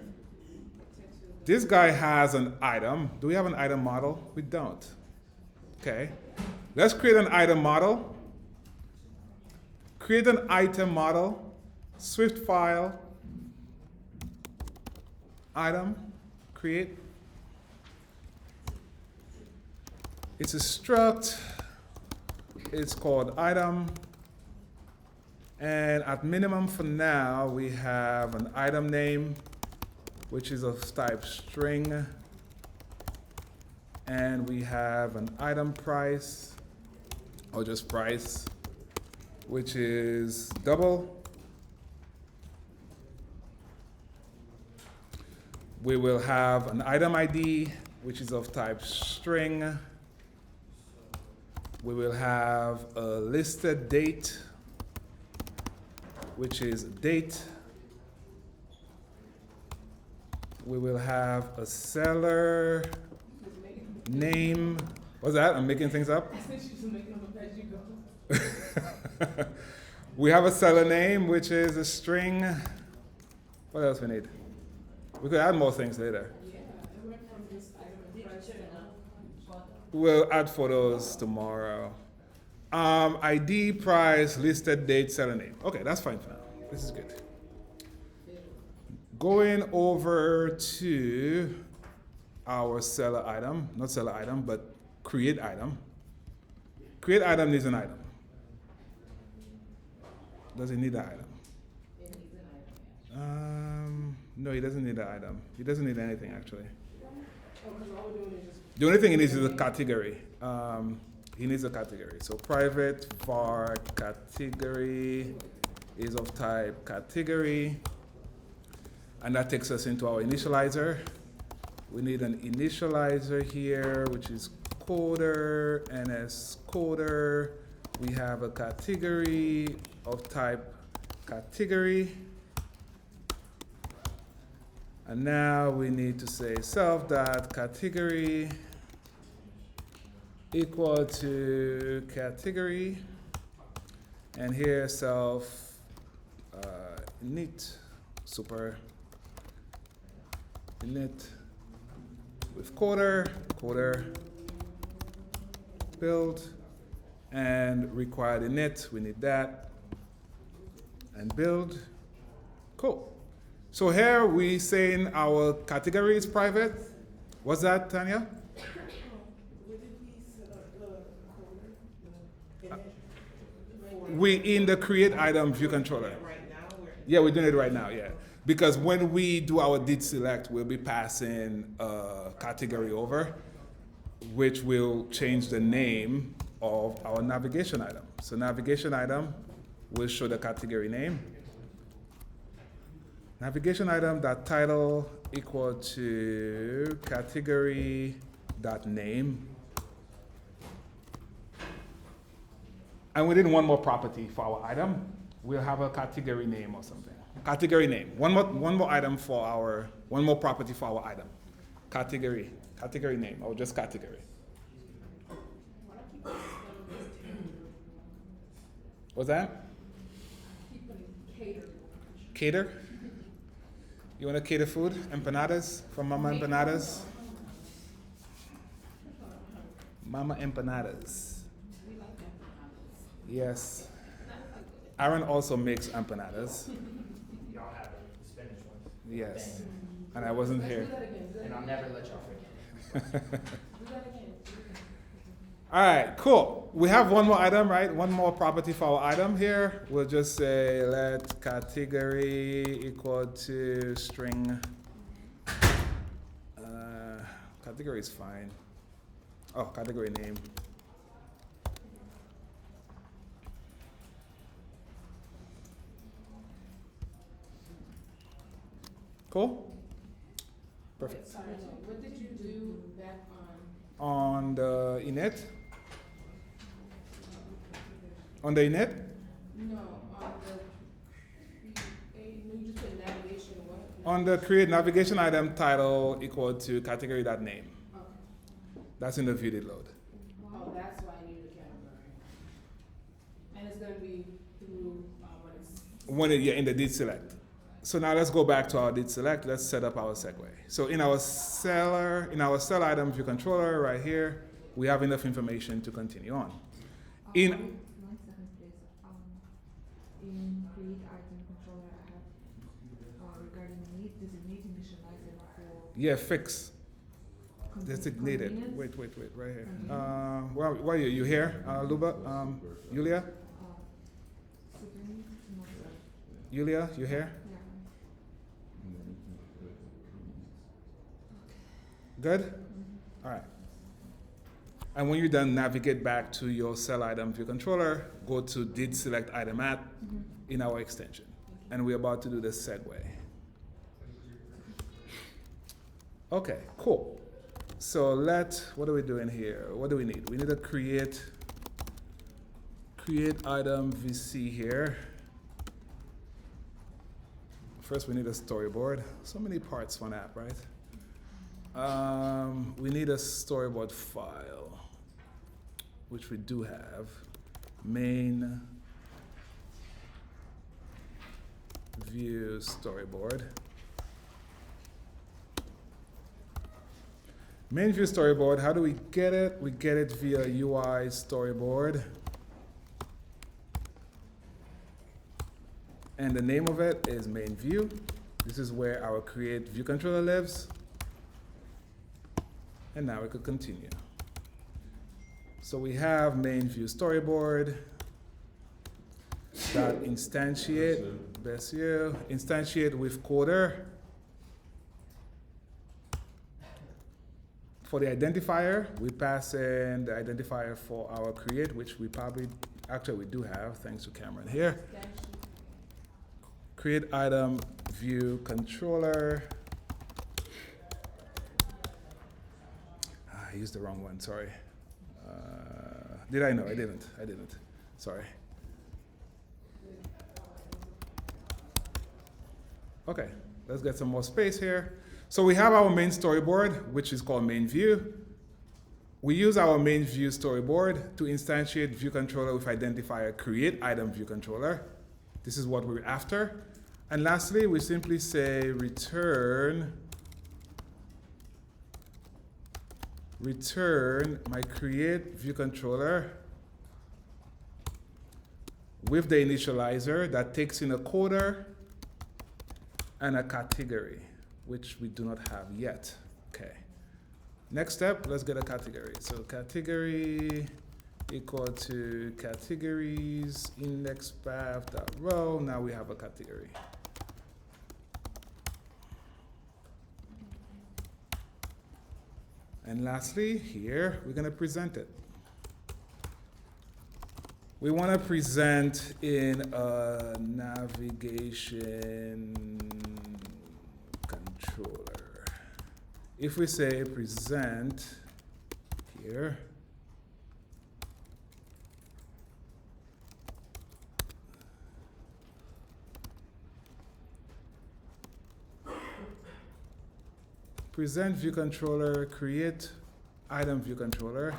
This guy has an item. Do we have an item model? We don't. Okay. Let's create an item model. Create an item model. Swift file. Item. Create. It's a struct. It's called item. And at minimum for now, we have an item name, which is of type string. And we have an item price, or just price, which is double. We will have an item ID, which is of type string. We will have a listed date, which is date. We will have a seller name. What's that? I'm making things up? I said she's just making them up as you go. We have a seller name, which is a string. What else we need? We could add more things later. Yeah, it went from this item and price to We'll add photos tomorrow. ID, price, listed date, seller name. Okay, that's fine for now. This is good. Going over to our seller item, not seller item, but create item. Create item needs an item. Does it need an item? It needs an item, No, he doesn't need an item. He doesn't need anything actually. Oh, because all we're doing is just. The only thing he needs is a category. He needs a category. So private var category is of type category. And that takes us into our initializer. We need an initializer here, which is coder, NS coder. We have a category of type category. And now we need to say self.category equal to category. And here self init super init with coder build and required init. We need that and build. Cool. So here we saying our category is private. What's that, Tanya? Where did we set up the corner? We in the create item view controller. Right now, Yeah, we're doing it right now, yeah. Because when we do our did select, we'll be passing a category over, which will change the name of our navigation item. So navigation item will show the category name. Navigation item dot title equal to category dot name. And we need one more property for our item. We'll have a category name or something. Category name. One more item for our, one more property for our item. Category name, or just category. What's that? Keep putting cater. Cater? You want to cater food? Empanadas from Mama Empanadas? Mama Empanadas. We like empanadas. Yes. Aaron also makes empanadas. Y'all have them, the spinach ones. Yes. Bang. And I wasn't Let's here. do that again. Do that And I'll again. never let y'all forget. Do that again. All right, cool. We have one more item, right? One more property for our item here. We'll just say let category equal to string. Category is fine. Oh, category name. Cool? Perfect. Sorry, no. What did you do back on? On the init? On the init? No, on the, you just put navigation, what? On the create navigation item title equal to category.name. Okay. That's in the view did load. Oh, that's why I need a category. And it's gonna be through, what is, When you're in the did select. So now let's go back to our did select. Let's set up our segue. So in our cell item view controller right here, we have enough information to continue on. In 1 second, please. In create item controller, I have regarding need designate initializer for yeah, fix designated. convenience. Wait, right here. Where are you? You here, Luba? Yulia? Super need, not Yulia, you here? yeah. Good? All right. And when you're done, navigate back to your cell item view controller, go to did select item at in our extension. And we're about to do the segue. Okay, cool. So what are we doing here? What do we need? We need to create item VC here. First, we need a storyboard. So many parts for an app, right? We need a storyboard file, which we do have. Main view storyboard. Main view storyboard, how do we get it? We get it via UI storyboard. And the name of it is main view. This is where our create view controller lives. And now we could continue. So we have main view storyboard. Dot instantiate, bless you, instantiate with coder. For the identifier, we pass in the identifier for our create, which we do have, thanks to Cameron here. Create item view controller. I used the wrong one, sorry. Did I? No, I didn't. Sorry. Okay, let's get some more space here. So we have our main storyboard, which is called main view. We use our main view storyboard to instantiate view controller with identifier create item view controller. This is what we're after. And lastly, we simply say return my create view controller with the initializer that takes in a coder and a category, which we do not have yet. Okay. Next step, let's get a category. So category equal to categories index path.row. Now we have a category. And lastly, here, we're going to present it. We want to present in a navigation controller. If we say present here, present view controller, create item view controller.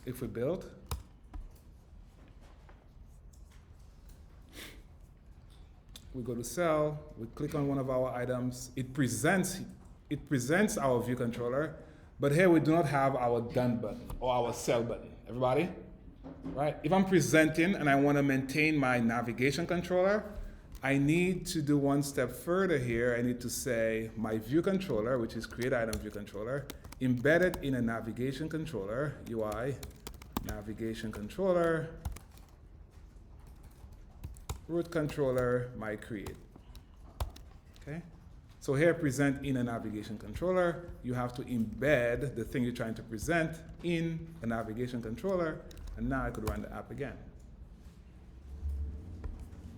if we build, we go to cell, we click on one of our items, it presents our view controller, but here we do not have our done button or our cell button. Everybody? Right? If I'm presenting and I want to maintain my navigation controller, I need to do one step further here. I need to say my view controller, which is create item view controller, embedded in a navigation controller, UI, navigation controller, root controller, my create. Okay? So here, present in a navigation controller, you have to embed the thing you're trying to present in a navigation controller, and now I could run the app again.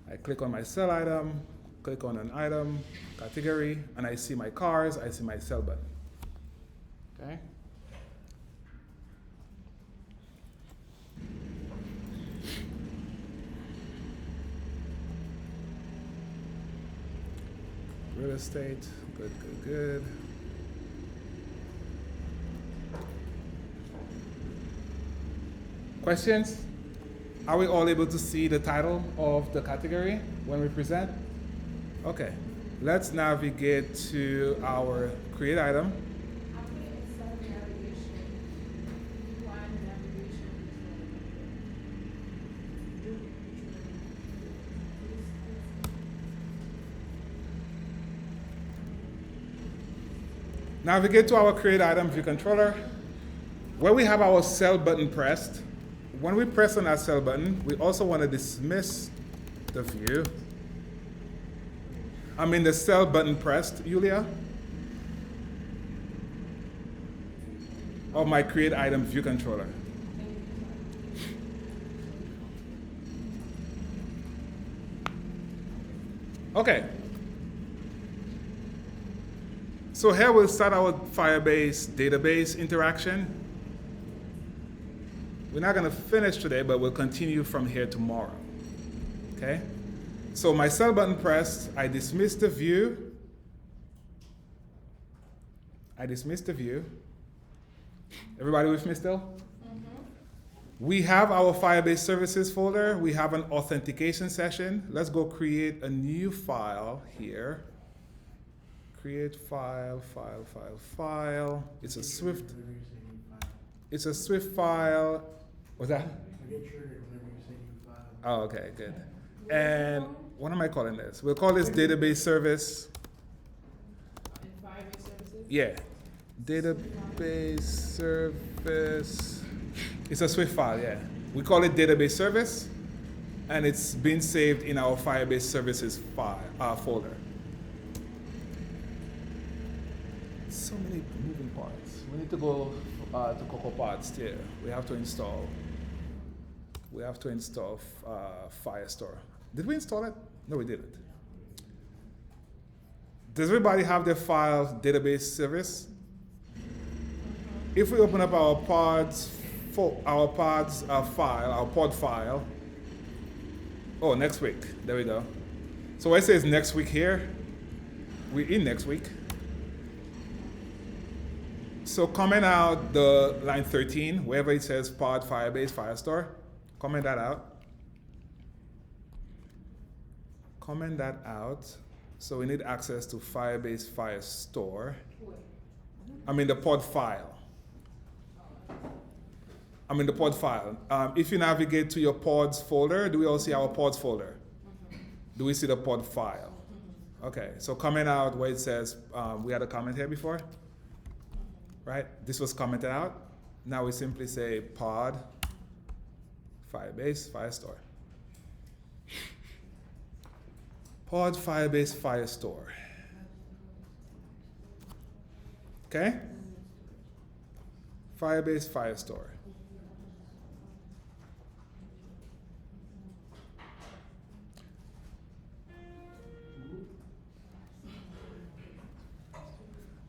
I click on my cell item, click on an item, category, and I see my cars, I see my cell button. Okay? Real estate, good, good, good. Questions? Are we all able to see the title of the category when we present? Okay, let's navigate to our create item. I put it inside of navigation. UI navigation Navigate to our create item view controller. Where we have our cell button pressed, when we press on our cell button, we also want to dismiss the view. I mean the cell button pressed, Yulia? Of my create item view controller. Okay. So here we'll start our Firebase database interaction. We're not going to finish today, but we'll continue from here tomorrow. Okay? So my cell button pressed, I dismiss the view. I dismiss the view. Everybody with me still? Mm-hmm. We have our Firebase services folder. We have an authentication session. Let's go create a new file here. Create file, file. It's a Swift. It's a Swift file. What's that? I get triggered whenever you say new file. Oh, okay, good. And what am I calling this? We'll call this database service. and Firebase services. Yeah, database service. It's a Swift file, yeah. We call it database service, and it's been saved in our Firebase services file, folder. So many moving parts. We need to go to CocoaPods too. We have to install Firestore. Did we install it? No, we didn't. Does everybody have their file database service? If we open up our pod file. Oh, next week. There we go. So where it says next week here, we're in next week. So comment out the line 13, wherever it says pod, Firebase, Firestore. Comment that out. Comment that out. So we need access to Firebase Firestore. I mean the pod file. If you navigate to your pods folder, do we all see our pods folder? Do we see the pod file? Okay, so comment out where it says, we had a comment here before, right? This was commented out. Now we simply say pod, Firebase, Firestore. Pod, Firebase, Firestore. Okay? Firebase, Firestore.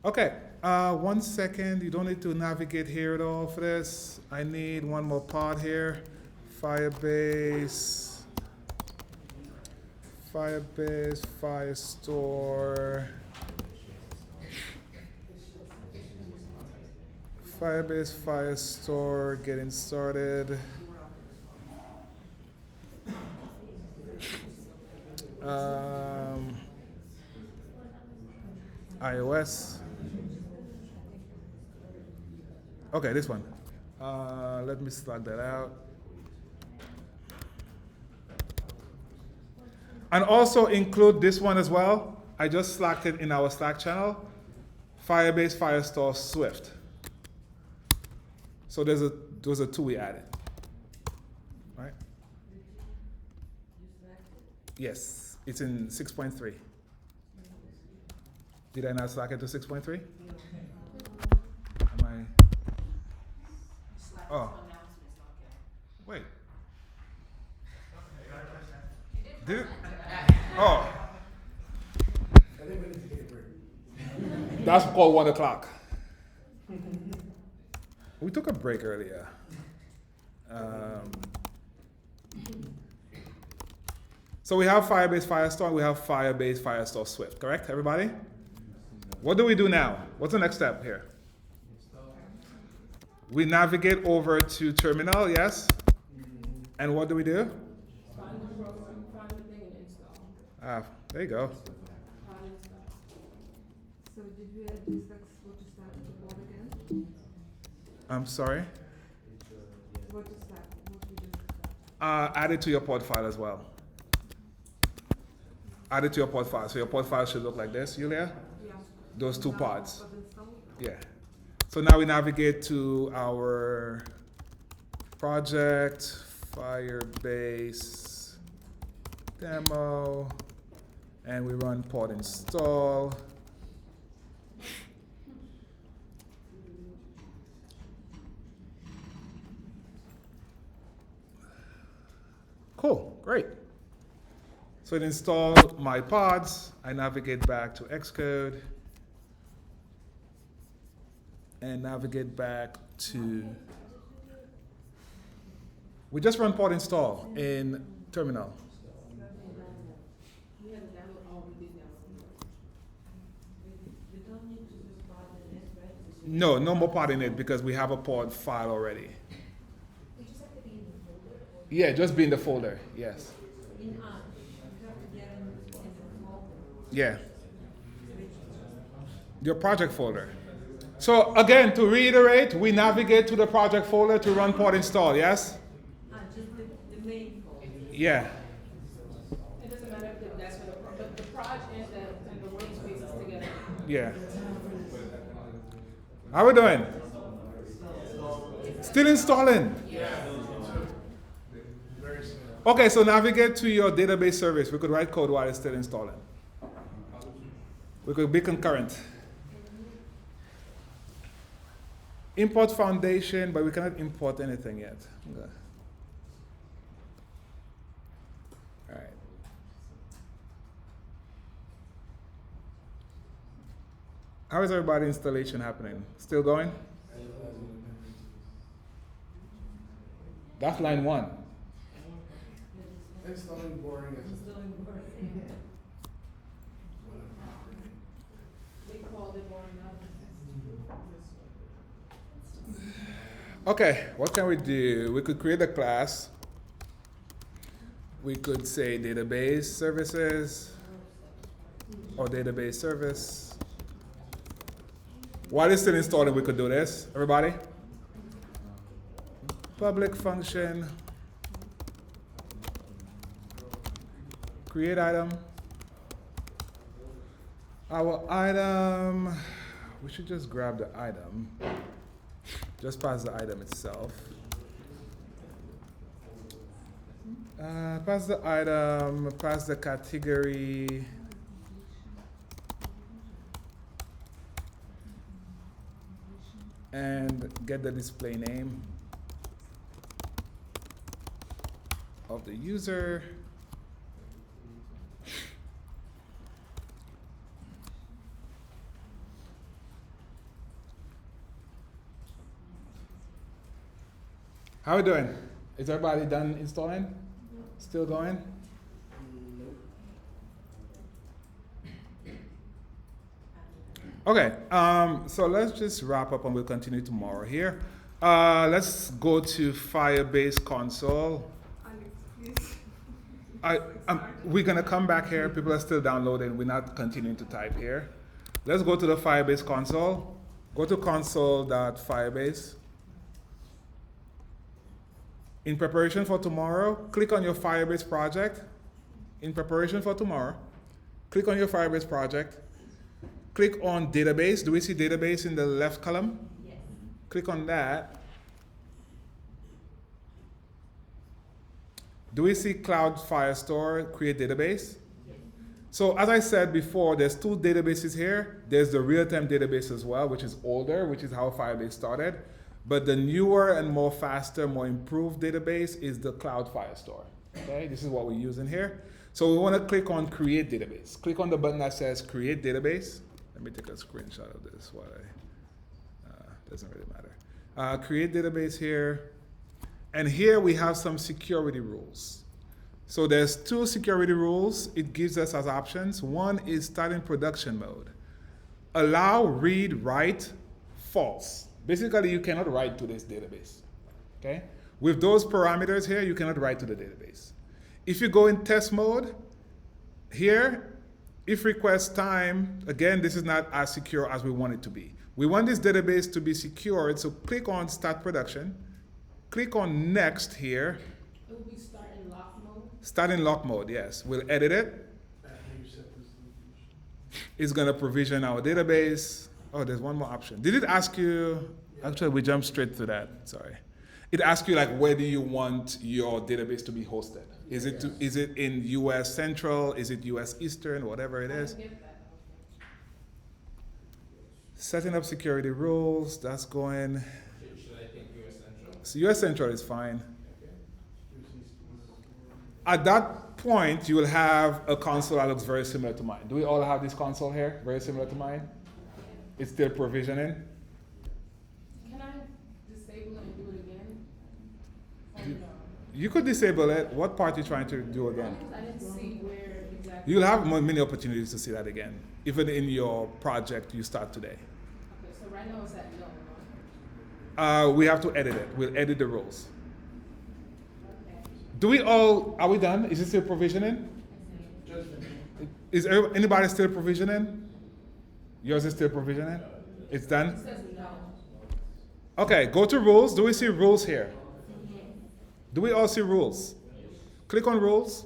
Okay, 1 second. You don't need to navigate here at all for this. I need one more pod here. Firebase, Firestore, Firebase Firestore getting started. iOS. Okay, this one. Let me slug that out. And also include this one as well. I just slacked it in our Slack channel. Firebase Firestore Swift. So those are two we added. Right? Yes, it's in 6.3. Did I not slack it to 6.3? Am I? Oh. Wait. Did it? Oh. I think we need to take a break. That's called 1 o'clock. We took a break earlier. So we have Firebase Firestore, we have Firebase Firestore Swift, correct, everybody? What do we do now? What's the next step here? We navigate over to terminal, yes? And what do we do? Find the program, find the thing and install. Ah, there you go. Find and install. So did we discuss what to start with the board again? I'm sorry? What to start, what we do? Add it to your pod file as well. Add it to your pod file. So your pod file should look like this, Yulia? Yeah. Those two Now, pods. but install? Yeah. So now we navigate to our project, Firebase demo, and we run pod install. Cool, great. So it installed my pods. I navigate back to Xcode and navigate back to. We just run pod install in terminal. We had to download, oh, we did download. You don't need to use pod in it, right? No, no more pod in it because we have a pod file already. We just have to be in the folder. Yeah, just be in the folder, yes. In you have to get in the folder. Yeah. Your project folder. So again, to reiterate, we navigate to the project folder to run pod install, yes? Just the main folder. Yeah. It doesn't matter if that's for the project and the workspaces together. Yeah. How we doing? Still installing? Very soon. Okay, so navigate to your database service. We could write code while it's still installing. We could be concurrent. Import foundation, but we cannot import anything yet. Okay. All right. How is everybody's installation happening? Still going? That's line 1. Installing boring as They called it more than Okay, what can we do? We could create a class. We could say database services or database service. While it's still installing, we could do this. Everybody? Public function. Create item. Our item, we should just grab the item. Just pass the item itself. Pass the item, pass the category. And get the display name of the user. How are we doing? Is everybody done installing? Still going? Okay, so let's just wrap up and we'll continue tomorrow here. Let's go to Firebase Console. We're gonna come back here. People are still downloading. We're not continuing to type here. Let's go to the Firebase console. Go to console.firebase. In preparation for tomorrow, click on your Firebase project. In preparation for tomorrow, click on your Firebase project. Click on database. Do we see database in the left column? Yes. Click on that. Do we see Cloud Firestore, create database? So as I said before, there's two databases here. There's the real-time database as well, which is older, which is how Firebase started. But the newer and more faster, more improved database is the Cloud Firestore. Okay, this is what we're using here. So we want to click on create database. Click on the button that says create database. Let me take a screenshot of this while doesn't really matter. Create database here. And here we have some security rules. So there's two security rules it gives us as options. One is start in production mode. Allow read, write, false. Basically, you cannot write to this database. Okay? With those parameters here, you cannot write to the database. If you go in test mode, here, if request time, again, this is not as secure as we want it to be. We want this database to be secured, so click on start production. Click on next here. It will be start in lock mode. Start in lock mode, yes. We'll edit it. It's gonna provision our database. Oh, there's one more option. Did it ask you, actually we jumped straight to that, sorry. It asks you like, where do you want your database to be hosted? Is it in US Central? Is it US Eastern? Whatever it is. Setting up security rules, that's going. Should I think US Central? So US Central is fine. At that point, you will have a console that looks very similar to mine. Do we all have this console here? Very similar to mine? It's still provisioning. Can I disable it and do it again? Or no? You could disable it. What part are you trying to do again? I didn't see where exactly. You'll have many opportunities to see that again, even in your project you start today. Okay, so right now it's at no. We have to edit it. We'll edit the rules. Okay. Are we done? Is it still provisioning? Is anybody still provisioning? Yours is still provisioning? It's It done? says no. Okay, go to rules. Do we see rules here? Do we all see rules? Click on rules.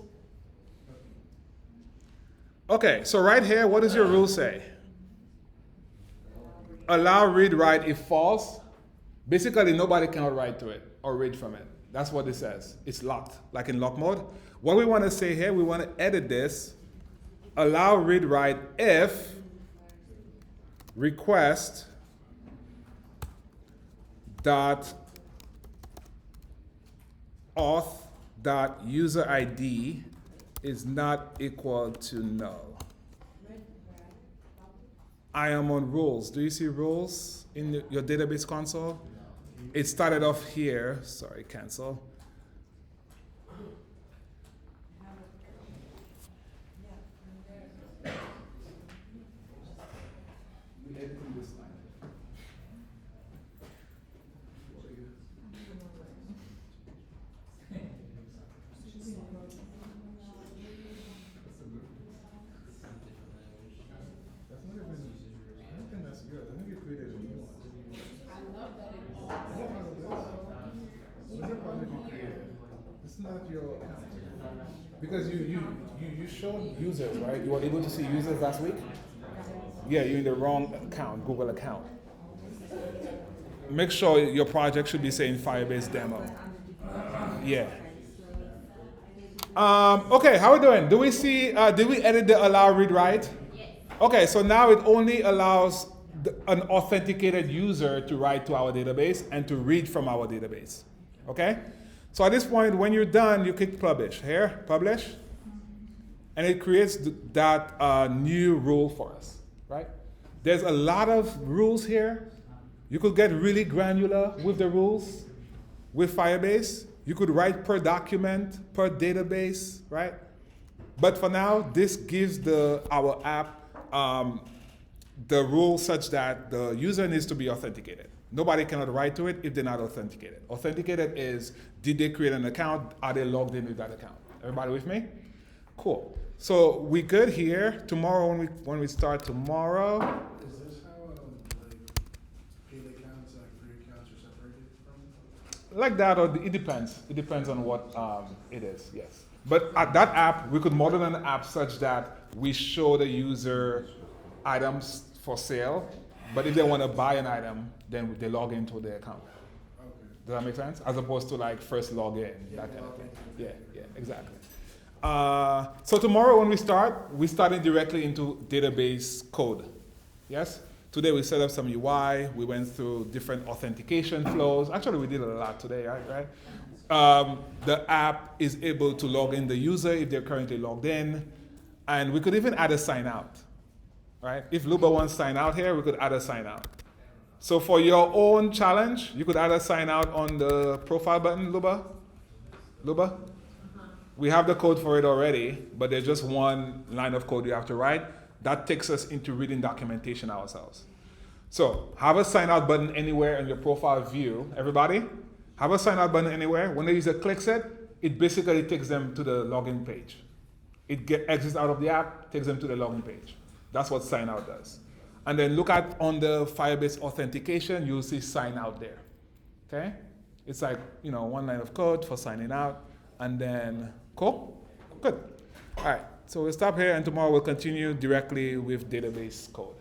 Okay, so right here, what does your rule say? Allow read, write if false. Basically, nobody can write to it or read from it. That's what it says. It's locked, like in lock mode. What we want to say here, we want to edit this. Allow read, write if request dot auth dot user ID is not equal to null. I am on rules. Do you see rules in your database console? It started off here. Sorry, cancel. Because you showed users, right? You were able to see users last week? Yeah, you're in the wrong account, Google account. Make sure your project should be saying Firebase demo. Yeah. Okay, how are we doing? Do we see, did we edit the allow read write? Yes. Okay, so now it only allows an authenticated user to write to our database and to read from our database. Okay? So at this point, when you're done, you click publish. Here, publish. And it creates that new rule for us, right? There's a lot of rules here. You could get really granular with the rules with Firebase. You could write per document, per database, right? But for now, this gives our app the rule such that the user needs to be authenticated. Nobody cannot write to it if they're not authenticated. Authenticated is, did they create an account? Are they logged in with that account? Everybody with me? Cool. So we good here. Tomorrow, when we start tomorrow. Is this how, like, paid accounts, like, free accounts are separated from? Like that, or it depends. It depends on what it is, yes. But at that app, we could model an app such that we show the user items for sale, but if they want to buy an item, then they log into their account. Okay. Does that make sense? As opposed to like first log in, Yeah, that kind of log thing. in. Yeah, exactly. So tomorrow when we start, we're starting directly into database code. Yes? Today we set up some UI. We went through different authentication flows. Actually, we did a lot today, right? The app is able to log in the user if they're currently logged in. And we could even add a sign out, right? If Luba wants sign out here, we could add a sign out. So for your own challenge, you could add a sign out on the profile button, Luba. Luba? We have the code for it already, but there's just one line of code you have to write. That takes us into reading documentation ourselves. So have a sign out button anywhere in your profile view. Everybody? Have a sign out button anywhere. When the user clicks it, it basically takes them to the login page. It exits out of the app, takes them to the login page. That's what sign out does. And then look at on the Firebase authentication, you'll see sign out there. Okay? It's like, one line of code for signing out. And then, cool? Good. All right. So we'll stop here, and tomorrow we'll continue directly with database code.